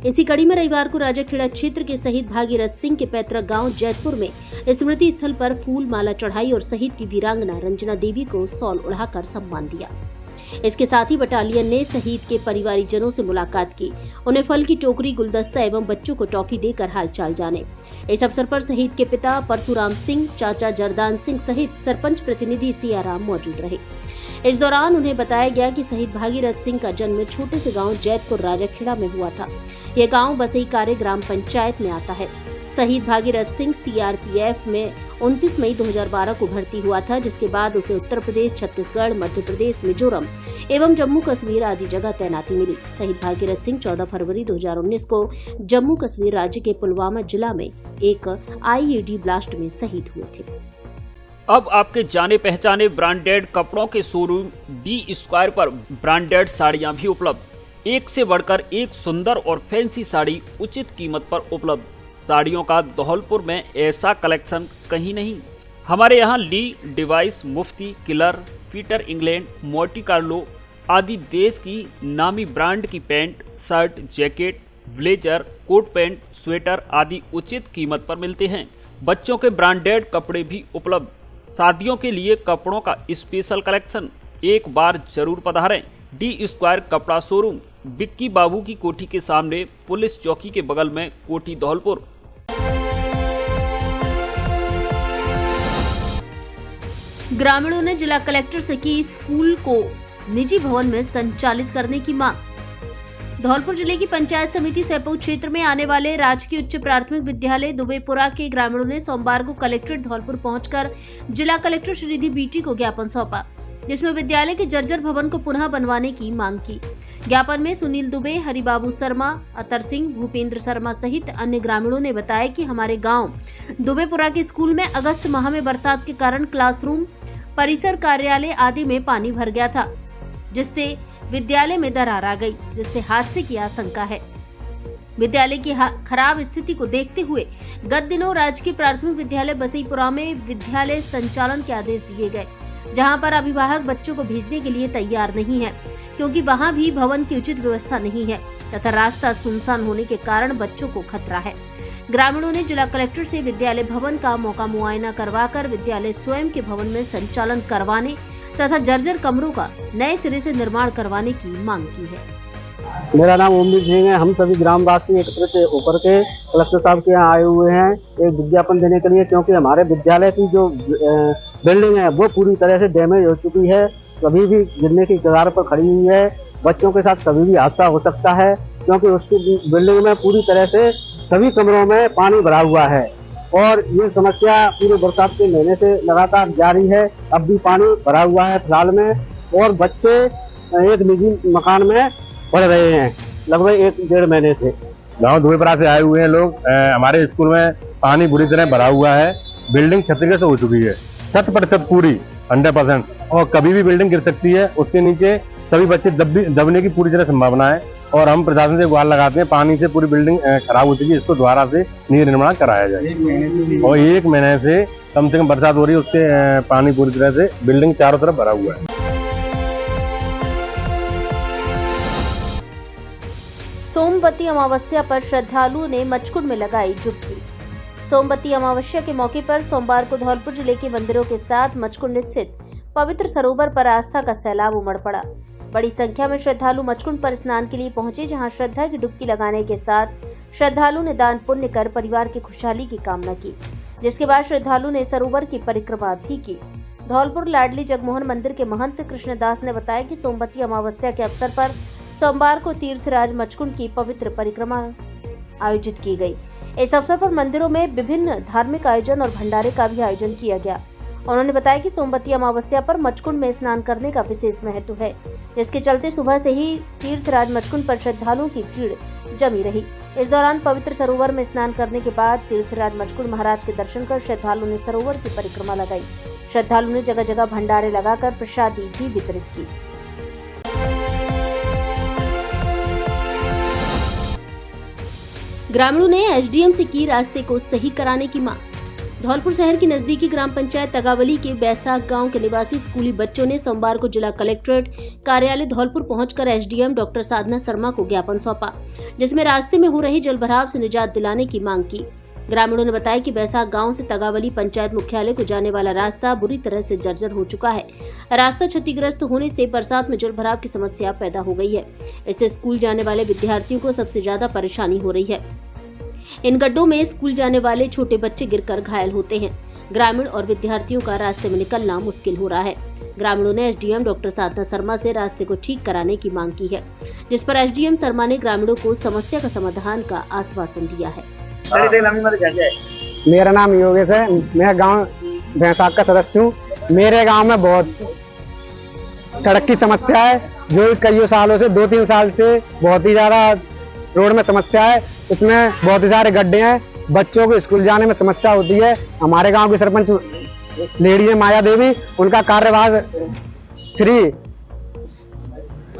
इसी कड़ी में रविवार को राजाखेड़ा क्षेत्र के शहीद भागीरथ सिंह के पैतृक गांव जैतपुर में स्मृति स्थल पर फूल माला चढ़ाई और शहीद की वीरांगना रंजना देवी को शॉल ओढ़ाकर सम्मान दिया। इसके साथ ही बटालियन ने शहीद के परिवारीजनों से मुलाकात की, उन्हें फल की टोकरी, गुलदस्ता एवं बच्चों को टॉफी देकर हालचाल जाने। इस अवसर पर शहीद के पिता परशुराम सिंह, चाचा जरदान सिंह सहित सरपंच प्रतिनिधि सियाराम मौजूद रहे। इस दौरान उन्हें बताया गया कि शहीद भागीरथ सिंह का जन्म छोटे से गांव जैतपुर राजाखेड़ा में हुआ था। यह गांव बसई कार्य ग्राम पंचायत में आता है। शहीद भागीरथ सिंह सीआरपीएफ में 29 मई 2012 को भर्ती हुआ था, जिसके बाद उसे उत्तर प्रदेश, छत्तीसगढ़, मध्य प्रदेश, मिजोरम एवं जम्मू कश्मीर आदि जगह तैनाती मिली। शहीद भागीरथ सिंह 14 फरवरी 2019 को जम्मू कश्मीर राज्य के पुलवामा जिला में एक आईईडी ब्लास्ट में शहीद हुए थे। अब आपके जाने पहचाने ब्रांडेड कपड़ों के शोरूम डी स्क्वायर पर ब्रांडेड साड़ियां भी उपलब्ध। एक से बढ़कर एक सुंदर और फैंसी साड़ी उचित कीमत पर उपलब्ध। साड़ियों का धौलपुर में ऐसा कलेक्शन कहीं नहीं। हमारे यहाँ ली, डिवाइस, Mufti, Killer, Peter England, Monte Carlo आदि देश की नामी ब्रांड की pant, shirt, jacket, blazer, coat pant, sweater आदि उचित कीमत पर मिलते हैं। बच्चों के ब्रांडेड कपड़े भी उपलब्ध। शादियों के लिए कपड़ों का स्पेशल कलेक्शन, एक बार जरूर पधारें। डी स्क्वायर कपड़ा शोरूम, बिक्की बाबू की कोठी के सामने, पुलिस चौकी के बगल में, कोठी धौलपुर। ग्रामीणों ने जिला कलेक्टर से की स्कूल को निजी भवन में संचालित करने की मांग। धौलपुर जिले की पंचायत समिति सैपऊ क्षेत्र में आने वाले राजकीय उच्च प्राथमिक विद्यालय दुबेपुरा के ग्रामीणों ने सोमवार को कलेक्ट्रेट धौलपुर पहुंचकर जिला कलेक्टर श्रीनिधि बीटी को ज्ञापन सौंपा, जिसमें विद्यालय के जर्जर भवन को पुनः बनवाने की मांग की। ज्ञापन में सुनील दुबे, हरिबाबू शर्मा, अतर सिंह, भूपेंद्र शर्मा सहित अन्य ग्रामीणों ने बताया कि हमारे गांव दुबेपुरा के स्कूल में अगस्त माह में बरसात के कारण क्लासरूम, परिसर, कार्यालय आदि में पानी भर गया था, जिससे विद्यालय में दरार आ गई, जिससे हादसे की आशंका है। विद्यालय की खराब स्थिति को देखते हुए गत दिनों राजकीय प्राथमिक विद्यालय बसईपुरा में विद्यालय संचालन के आदेश दिए गए, जहां पर अभिभावक बच्चों को भेजने के लिए तैयार नहीं है, क्योंकि वहां भी भवन की उचित व्यवस्था नहीं है तथा रास्ता सुनसान होने के कारण बच्चों को खतरा है। ग्रामीणों ने जिला कलेक्टर से विद्यालय भवन का मौका मुआयना करवाकर विद्यालय स्वयं के भवन में संचालन करवाने तथा जर्जर कमरों का नए सिरे से निर्माण करवाने की मांग की है। मेरा नाम ओमवीर सिंह है। हम सभी ग्रामवासी एकत्रित होकर के कलेक्टर साहब के यहाँ आए हुए हैं एक विज्ञापन देने के लिए, क्योंकि हमारे विद्यालय की जो बिल्डिंग है वो पूरी तरह से डैमेज हो चुकी है कभी भी गिरने की कगार पर खड़ी हुई है। बच्चों के साथ कभी भी हादसा हो सकता है, क्योंकि उसकी बिल्डिंग में पूरी तरह से सभी कमरों में पानी भरा हुआ है और ये समस्या पूरे बरसात के महीने से लगातार जारी है। अब भी पानी भरा हुआ है फिलहाल में और बच्चे एक निजी मकान में पढ़ रहे हैं लगभग 1-1.5 महीने से। गांव धुएपरा से आए हुए हैं लोग। हमारे स्कूल में पानी बुरी तरह भरा हुआ है। बिल्डिंग क्षतिग्रस्त हो चुकी है 100% पूरी 100%, और कभी भी बिल्डिंग गिर सकती है। उसके नीचे सभी बच्चे दबने की पूरी तरह संभावना है और हम प्रशासन से गुहार लगाते हैं, पानी से पूरी बिल्डिंग खराब हो चुकी है, इसको दोबारा से निर्माण कराया जाए। और 1 महीने से कम बरसात हो रही है, उसके पानी पूरी तरह से बिल्डिंग चारों तरफ भरा हुआ है। सोमवती अमावस्या पर श्रद्धालुओं ने मचकुंड में लगाई डुबकी। सोमवती अमावस्या के मौके पर सोमवार को धौलपुर जिले के मंदिरों के साथ मचकुंड स्थित पवित्र सरोवर पर आस्था का सैलाब उमड़ पड़ा। बड़ी संख्या में श्रद्धालु मचकुंड पर स्नान के लिए पहुंचे, जहां श्रद्धा की डुबकी लगाने के साथ श्रद्धालु ने दान पुण्य कर परिवार की खुशहाली की कामना की, जिसके बाद श्रद्धालु ने सरोवर की परिक्रमा भी की। धौलपुर लाडली जगमोहन मंदिर के महंत कृष्णदास ने बताया कि सोमवती अमावस्या के अवसर पर सोमवार को तीर्थराज मचकुंड की पवित्र परिक्रमा आयोजित की गई। इस अवसर पर मंदिरों में विभिन्न धार्मिक आयोजन और भंडारे का भी आयोजन किया गया। उन्होंने बताया कि सोमवती अमावस्या पर मचकुंड में स्नान करने का विशेष महत्व है, जिसके चलते सुबह से ही तीर्थराज मचकुंड पर श्रद्धालुओं की भीड़ जमी रही। इस दौरान पवित्र सरोवर में स्नान करने के बाद तीर्थराज मचकुंड महाराज के दर्शन कर श्रद्धालुओं ने सरोवर की परिक्रमा लगाई। श्रद्धालुओं ने जगह जगह भंडारे लगाकर प्रसादी भी वितरित की। ग्रामीणों ने एसडीएम से की रास्ते को सही कराने की मांग। धौलपुर शहर की नजदीकी ग्राम पंचायत तगावली के बैसाख गांव के निवासी स्कूली बच्चों ने सोमवार को जिला कलेक्ट्रेट कार्यालय धौलपुर पहुंचकर एसडीएम डॉक्टर साधना शर्मा को ज्ञापन सौंपा, जिसमें रास्ते में हो रही जलभराव से निजात दिलाने की मांग की। ग्रामीणों ने बताया कि बैसाख गांव से तगावली पंचायत मुख्यालय को जाने वाला रास्ता बुरी तरह से जर्जर हो चुका है। रास्ता क्षतिग्रस्त होने से बरसात में जलभराव की समस्या पैदा हो गई है। इससे स्कूल जाने वाले विद्यार्थियों को सबसे ज्यादा परेशानी हो रही है। इन गड्ढों में स्कूल जाने वाले छोटे बच्चे गिरकर घायल होते हैं। ग्रामीण और विद्यार्थियों का रास्ते में निकलना मुश्किल हो रहा है। ग्रामीणों ने एसडीएम डॉक्टर साधना शर्मा से रास्ते को ठीक कराने की मांग की है, जिस पर एसडीएम शर्मा ने ग्रामीणों को समस्या का समाधान का आश्वासन दिया है। मेरा नाम योगेश है, मैं गांव बैसाख का सदस्य हूँ। मेरे गांव में बहुत सड़क की समस्या है, जो कई सालों से 2-3 साल से बहुत ही ज्यादा रोड में समस्या है। इसमें बहुत ही सारे गड्ढे हैं, बच्चों को स्कूल जाने में समस्या होती है। हमारे गांव की सरपंच लेडी है माया देवी, उनका कार्यभार श्री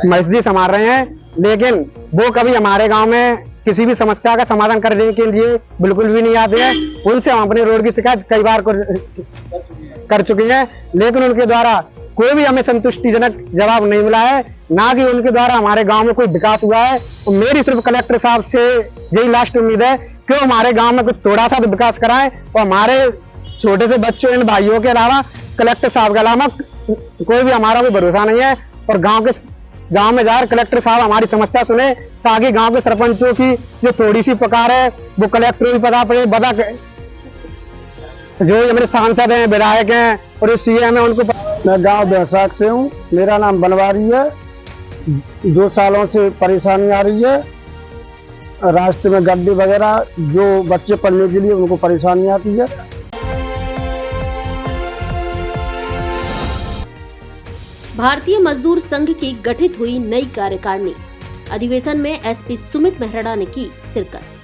महेश जी संभाल रहे हैं, लेकिन वो कभी हमारे गांव में किसी भी समस्या का समाधान करने के लिए बिल्कुल भी नहीं आते हैं। उनसे हम अपने रोड की शिकायत कई बार कर चुके हैं, लेकिन उनके द्वारा कोई भी हमें संतुष्टिजनक जवाब नहीं मिला है, ना कि उनके द्वारा हमारे गांव में कोई विकास हुआ है। और मेरी सिर्फ कलेक्टर साहब से यही लास्ट उम्मीद है कि वो हमारे गांव में कुछ थोड़ा सा तो विकास कराएं और हमारे छोटे से बच्चों इन भाइयों के अलावा कलेक्टर साहब के अलावा कोई भी हमारा कोई भरोसा नहीं है। और गांव में जाकर कलेक्टर साहब हमारी समस्या सुने, ताकि गांव के सरपंचों की जो थोड़ी सी पकार है वो कलेक्टर भी बता जो हमारे सांसद हैं, विधायक हैं और सीएम है उनको। मैं गांव बैसाख से हूं, मेरा नाम बनवारी है। 2 सालों से परेशानी आ रही है, रास्ते में गड्ढे वगैरह, जो बच्चे पढ़ने के लिए उनको परेशानी आती है। भारतीय मजदूर संघ की गठित हुई नई कार्यकारिणी। अधिवेशन में एसपी सुमित मेहरा ने की शिरकत।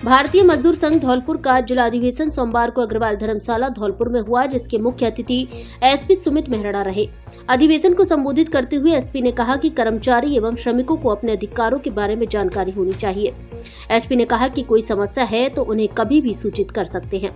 भारतीय मजदूर संघ धौलपुर का जिला अधिवेशन सोमवार को अग्रवाल धर्मशाला धौलपुर में हुआ, जिसके मुख्य अतिथि एसपी सुमित मेहरा रहे। अधिवेशन को संबोधित करते हुए एसपी ने कहा कि कर्मचारी एवं श्रमिकों को अपने अधिकारों के बारे में जानकारी होनी चाहिए। एसपी ने कहा कि कोई समस्या है तो उन्हें कभी भी सूचित कर सकते हैं।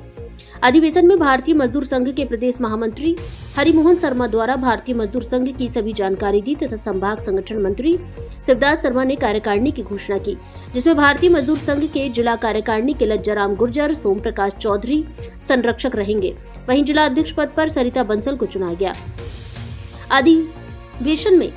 अधिवेशन में भारतीय मजदूर संघ के प्रदेश महामंत्री हरिमोहन शर्मा द्वारा भारतीय मजदूर संघ की सभी जानकारी दी तथा संभाग संगठन मंत्री शिवदास शर्मा ने कार्यकारिणी की घोषणा की, जिसमें भारतीय मजदूर संघ के जिला कार्यकारिणी के लज्जाराम गुर्जर, सोम प्रकाश चौधरी संरक्षक रहेंगे। वहीं जिला अध्यक्ष पद पर सरिता बंसल को चुना गया। अधिवेशन में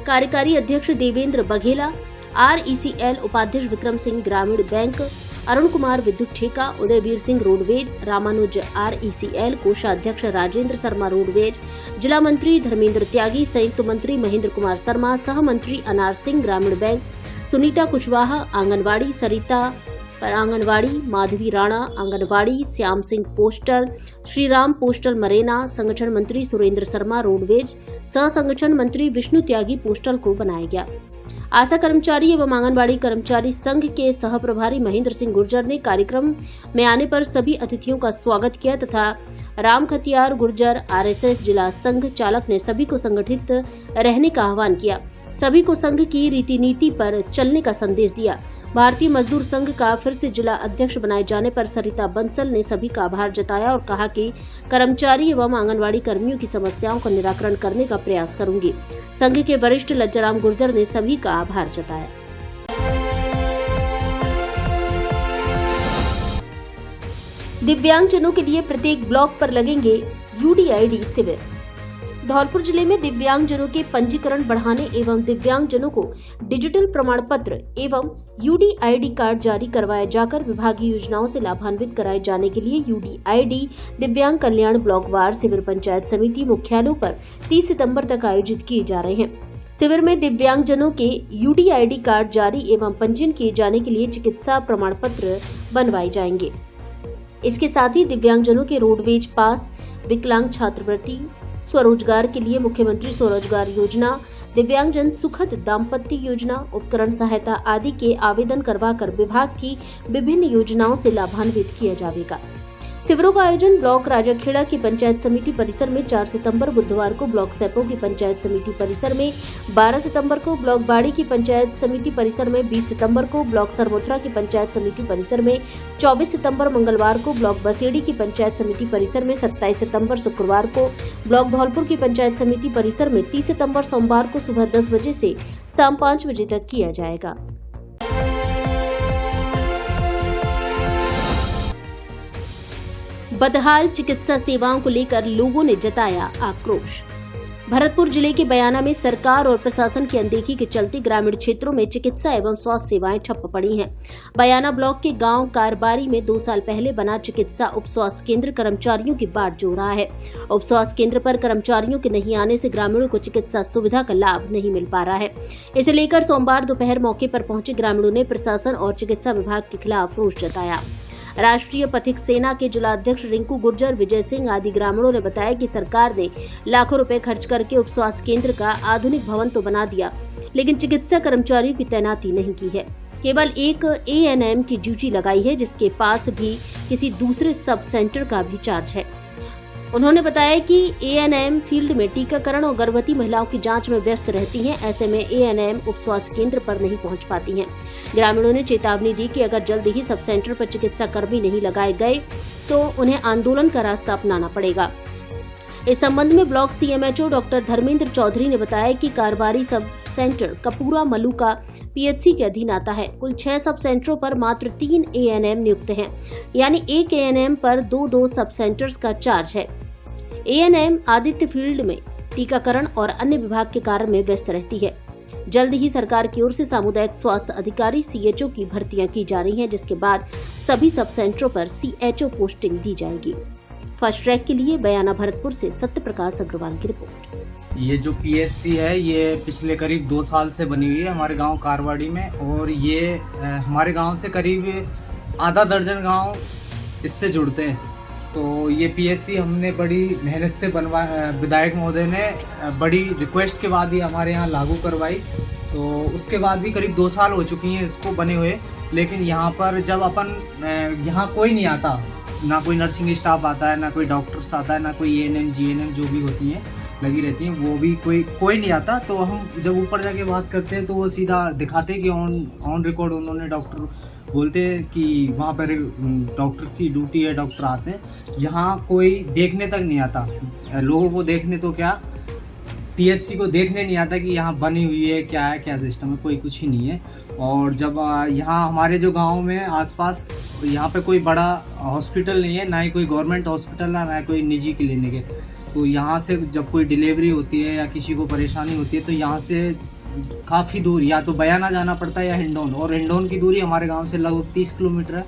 कार्यकारी अध्यक्ष देवेंद्र बघेला, RECL उपाध्यक्ष विक्रम सिंह ग्रामीण बैंक, अरुण कुमार विद्युत ठेका, उदयवीर सिंह रोडवेज, रामानुज RECL, कोषाध्यक्ष राजेंद्र शर्मा रोडवेज, जिला मंत्री धर्मेंद्र त्यागी, संयुक्त मंत्री महेंद्र कुमार शर्मा, सह मंत्री अनार सिंह ग्रामीण बैंक, सुनीता कुशवाहा आंगनवाड़ी, सरिता आंगनवाड़ी, माधवी राणा आंगनवाड़ी, श्याम सिंह पोस्टल, श्रीराम पोस्टल मरेना, संगठन मंत्री सुरेंद्र शर्मा रोडवेज, सह संगठन मंत्री विष्णु त्यागी पोस्टल को बनाया गया। आशा कर्मचारी एवं आंगनबाड़ी कर्मचारी संघ के सह प्रभारी महेंद्र सिंह गुर्जर ने कार्यक्रम में आने पर सभी अतिथियों का स्वागत किया तथा राम खतियार गुर्जर RSS जिला संघ चालक ने सभी को संगठित रहने का आह्वान किया, सभी को संघ की रीति नीति पर चलने का संदेश दिया। भारतीय मजदूर संघ का फिर से जिला अध्यक्ष बनाए जाने पर सरिता बंसल ने सभी का आभार जताया और कहा कि कर्मचारी एवं आंगनवाड़ी कर्मियों की समस्याओं का निराकरण करने का प्रयास करूंगी। संघ के वरिष्ठ लज्जाराम गुर्जर ने सभी का आभार जताया। दिव्यांगजनों के लिए प्रत्येक ब्लॉक पर लगेंगे UDID शिविर। धौलपुर जिले में दिव्यांगजनों के पंजीकरण बढ़ाने एवं दिव्यांगजनों को डिजिटल प्रमाण पत्र एवं UDID कार्ड जारी करवाया जाकर विभागीय योजनाओं से लाभान्वित कराए जाने के लिए UDID दिव्यांग कल्याण ब्लॉकवार शिविर पंचायत समिति मुख्यालयों पर 30 सितंबर तक आयोजित किए जा रहे हैं। शिविर में दिव्यांगजनों के UDID कार्ड जारी एवं पंजीयन किए जाने के लिए चिकित्सा प्रमाण पत्र बनवाए जाएंगे। इसके साथ ही दिव्यांगजनों के रोडवेज पास, विकलांग छात्रवृत्ति, स्वरोजगार के लिए मुख्यमंत्री स्वरोजगार योजना, दिव्यांगजन सुखद दाम्पत्य योजना, उपकरण सहायता आदि के आवेदन करवाकर विभाग की विभिन्न योजनाओं से लाभान्वित किया जाएगा। शिविरों का आयोजन ब्लॉक राजाखेड़ा की पंचायत समिति परिसर में 4 सितंबर बुधवार को, ब्लॉक सैपो की पंचायत समिति परिसर में 12 सितंबर को, ब्लॉक बाड़ी की पंचायत समिति परिसर में 20 सितंबर को, ब्लॉक सरमोत्रा की पंचायत समिति परिसर में 24 सितंबर मंगलवार को, ब्लॉक बसेड़ी की पंचायत समिति परिसर में 27 सितंबर शुक्रवार को, ब्लॉक धौलपुर की पंचायत समिति परिसर में 30 सितंबर सोमवार को सुबह 10 बजे से शाम 5 बजे तक किया जाएगा। बदहाल चिकित्सा सेवाओं को लेकर लोगों ने जताया आक्रोश। भरतपुर जिले के बयाना में सरकार और प्रशासन की अनदेखी के चलते ग्रामीण क्षेत्रों में चिकित्सा एवं स्वास्थ्य सेवाएं ठप पड़ी हैं। बयाना ब्लॉक के गांव कारबारी में 2 साल पहले बना चिकित्सा उप स्वास्थ्य केंद्र कर्मचारियों की बाट जोड़ रहा है। उप स्वास्थ्य केंद्र पर कर्मचारियों के नहीं आने से ग्रामीणों को चिकित्सा सुविधा का लाभ नहीं मिल पा रहा है। इसे लेकर सोमवार दोपहर मौके पर पहुंचे ग्रामीणों ने प्रशासन और चिकित्सा विभाग के खिलाफ रोष जताया। राष्ट्रीय पथिक सेना के जिला अध्यक्ष रिंकू गुर्जर, विजय सिंह आदि ग्रामीणों ने बताया कि सरकार ने लाखों रुपए खर्च करके उप स्वास्थ्य केंद्र का आधुनिक भवन तो बना दिया, लेकिन चिकित्सा कर्मचारियों की तैनाती नहीं की है। केवल एक ANM की ड्यूटी लगाई है, जिसके पास भी किसी दूसरे सब सेंटर का भी चार्ज है। उन्होंने बताया कि ANM फील्ड में टीकाकरण और गर्भवती महिलाओं की जांच में व्यस्त रहती हैं। ऐसे में ANM उप स्वास्थ्य केंद्र पर नहीं पहुंच पाती हैं। ग्रामीणों ने चेतावनी दी कि अगर जल्द ही सब सेंटर पर चिकित्सा कर्मी नहीं लगाए गए तो उन्हें आंदोलन का रास्ता अपनाना पड़ेगा। इस संबंध में block CMHO doctor Dharmendra Chaudhary ने बताया कि कारबारी सब सेंटर कपूरा मलूका PHC के अधीन आता है। कुल 6 सब सेंटरों पर मात्र 3 ANM नियुक्त हैं, यानी एक ANM पर 2 सब सेंटर्स का चार्ज है। ANM आदित्य फील्ड में टीकाकरण और अन्य विभाग के कार्य में व्यस्त रहती है। जल्द ही सरकार की ओर से सामुदायिक स्वास्थ्य अधिकारी CHO की भर्तियां की जा रही हैं, जिसके बाद सभी सब सेंटरों पर CHO पोस्टिंग दी जाएगी। फर्स्ट ट्रैक के लिए बयाना भरतपुर से सत्य प्रकाश अग्रवाल की रिपोर्ट। ये जो PHC है ये पिछले करीब 2 साल से बनी हुई है हमारे गांव कारवाड़ी में, और ये हमारे गांव से करीब आधा दर्जन गांव इससे जुड़ते हैं। तो ये PHC हमने बड़ी मेहनत से बनवा, विधायक महोदय ने बड़ी रिक्वेस्ट के बाद ही हमारे यहाँ लागू करवाई। तो उसके बाद भी करीब 2 साल हो चुकी हैं इसको बने हुए, लेकिन यहाँ पर जब अपन यहाँ कोई नहीं आता, ना कोई नर्सिंग स्टाफ आता है, ना कोई डॉक्टर्स आता है, ना कोई ANM GNM जो भी होती हैं लगी रहती हैं, वो भी कोई नहीं आता। तो हम जब ऊपर जाके बात करते हैं तो वो सीधा दिखाते हैं कि ऑन रिकॉर्ड उन्होंने डॉक्टर बोलते हैं कि वहाँ पर डॉक्टर की ड्यूटी है, डॉक्टर आते हैं। यहाँ कोई देखने तक नहीं आता, लोगों को देखने तो क्या PHC को देखने नहीं आता कि यहाँ बनी हुई है, क्या सिस्टम है, कोई कुछ ही नहीं है। और जब यहाँ हमारे जो गांव में आसपास यहाँ पे कोई बड़ा हॉस्पिटल नहीं है, ना ही कोई गवर्नमेंट हॉस्पिटल है, ना कोई निजी क्लिनिक है। तो यहाँ से जब कोई डिलीवरी होती है या किसी को परेशानी होती है तो यहाँ से काफ़ी दूर या तो बयाना जाना पड़ता है या हिंडौन, और हिंडौन की दूरी हमारे गांव से लगभग 30 किलोमीटर है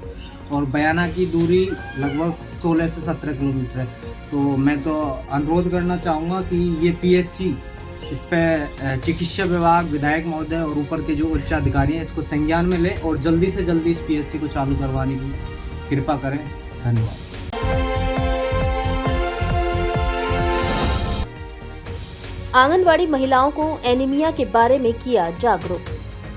और बयाना की दूरी लगभग 16 से 17 किलोमीटर है। तो मैं तो अनुरोध करना चाहूँगा कि ये पीएचसी, इस पर चिकित्सा विभाग, विधायक महोदय और ऊपर के जो उच्च अधिकारी हैं इसको संज्ञान में लें और जल्दी से जल्दी इस पीएचसी को चालू करवाने की कृपा करें। धन्यवाद। आंगनवाड़ी महिलाओं को एनीमिया के बारे में किया जागरूक।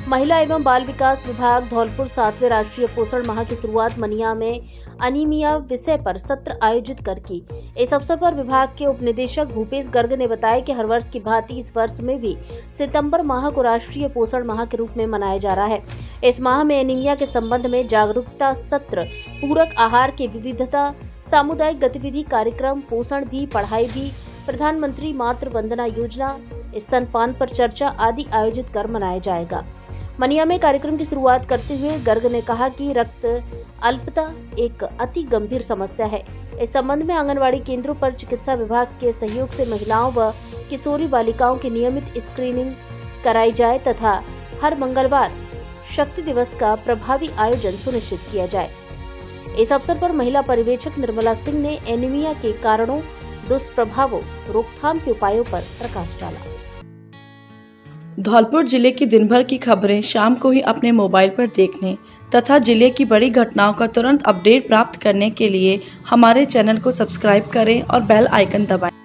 महिला एवं बाल विकास विभाग धौलपुर 7वें राष्ट्रीय पोषण माह की शुरुआत मनिया में अनीमिया विषय पर सत्र आयोजित कर की। इस अवसर पर विभाग के उपनिदेशक भूपेश गर्ग ने बताया कि हर वर्ष की भांति इस वर्ष में भी सितंबर माह को राष्ट्रीय पोषण माह के रूप में मनाया जा रहा है। इस माह में एनीमिया के संबंध में जागरूकता सत्र, पूरक आहार की विविधता, सामुदायिक गतिविधि कार्यक्रम, पोषण भी, पढ़ाई भी, प्रधानमंत्री मातृ वंदना योजना, स्तनपान पर चर्चा आदि आयोजित कर मनाया जाएगा। मनिया में कार्यक्रम की शुरुआत करते हुए गर्ग ने कहा कि रक्त अल्पता एक अति गंभीर समस्या है। इस संबंध में आंगनवाड़ी केंद्रों पर चिकित्सा विभाग के सहयोग से महिलाओं व किशोरी बालिकाओं की नियमित स्क्रीनिंग कराई जाए तथा हर मंगलवार शक्ति दिवस का प्रभावी आयोजन सुनिश्चित किया जाए। इस अवसर पर महिला पर्यवेक्षक निर्मला सिंह ने एनीमिया के कारणों, दुष्प्रभावों, रोकथाम के उपायों पर प्रकाश डाला। धौलपुर जिले की दिन भर की खबरें शाम को ही अपने मोबाइल पर देखने तथा जिले की बड़ी घटनाओं का तुरंत अपडेट प्राप्त करने के लिए हमारे चैनल को सब्सक्राइब करें और बेल आइकन दबाएं।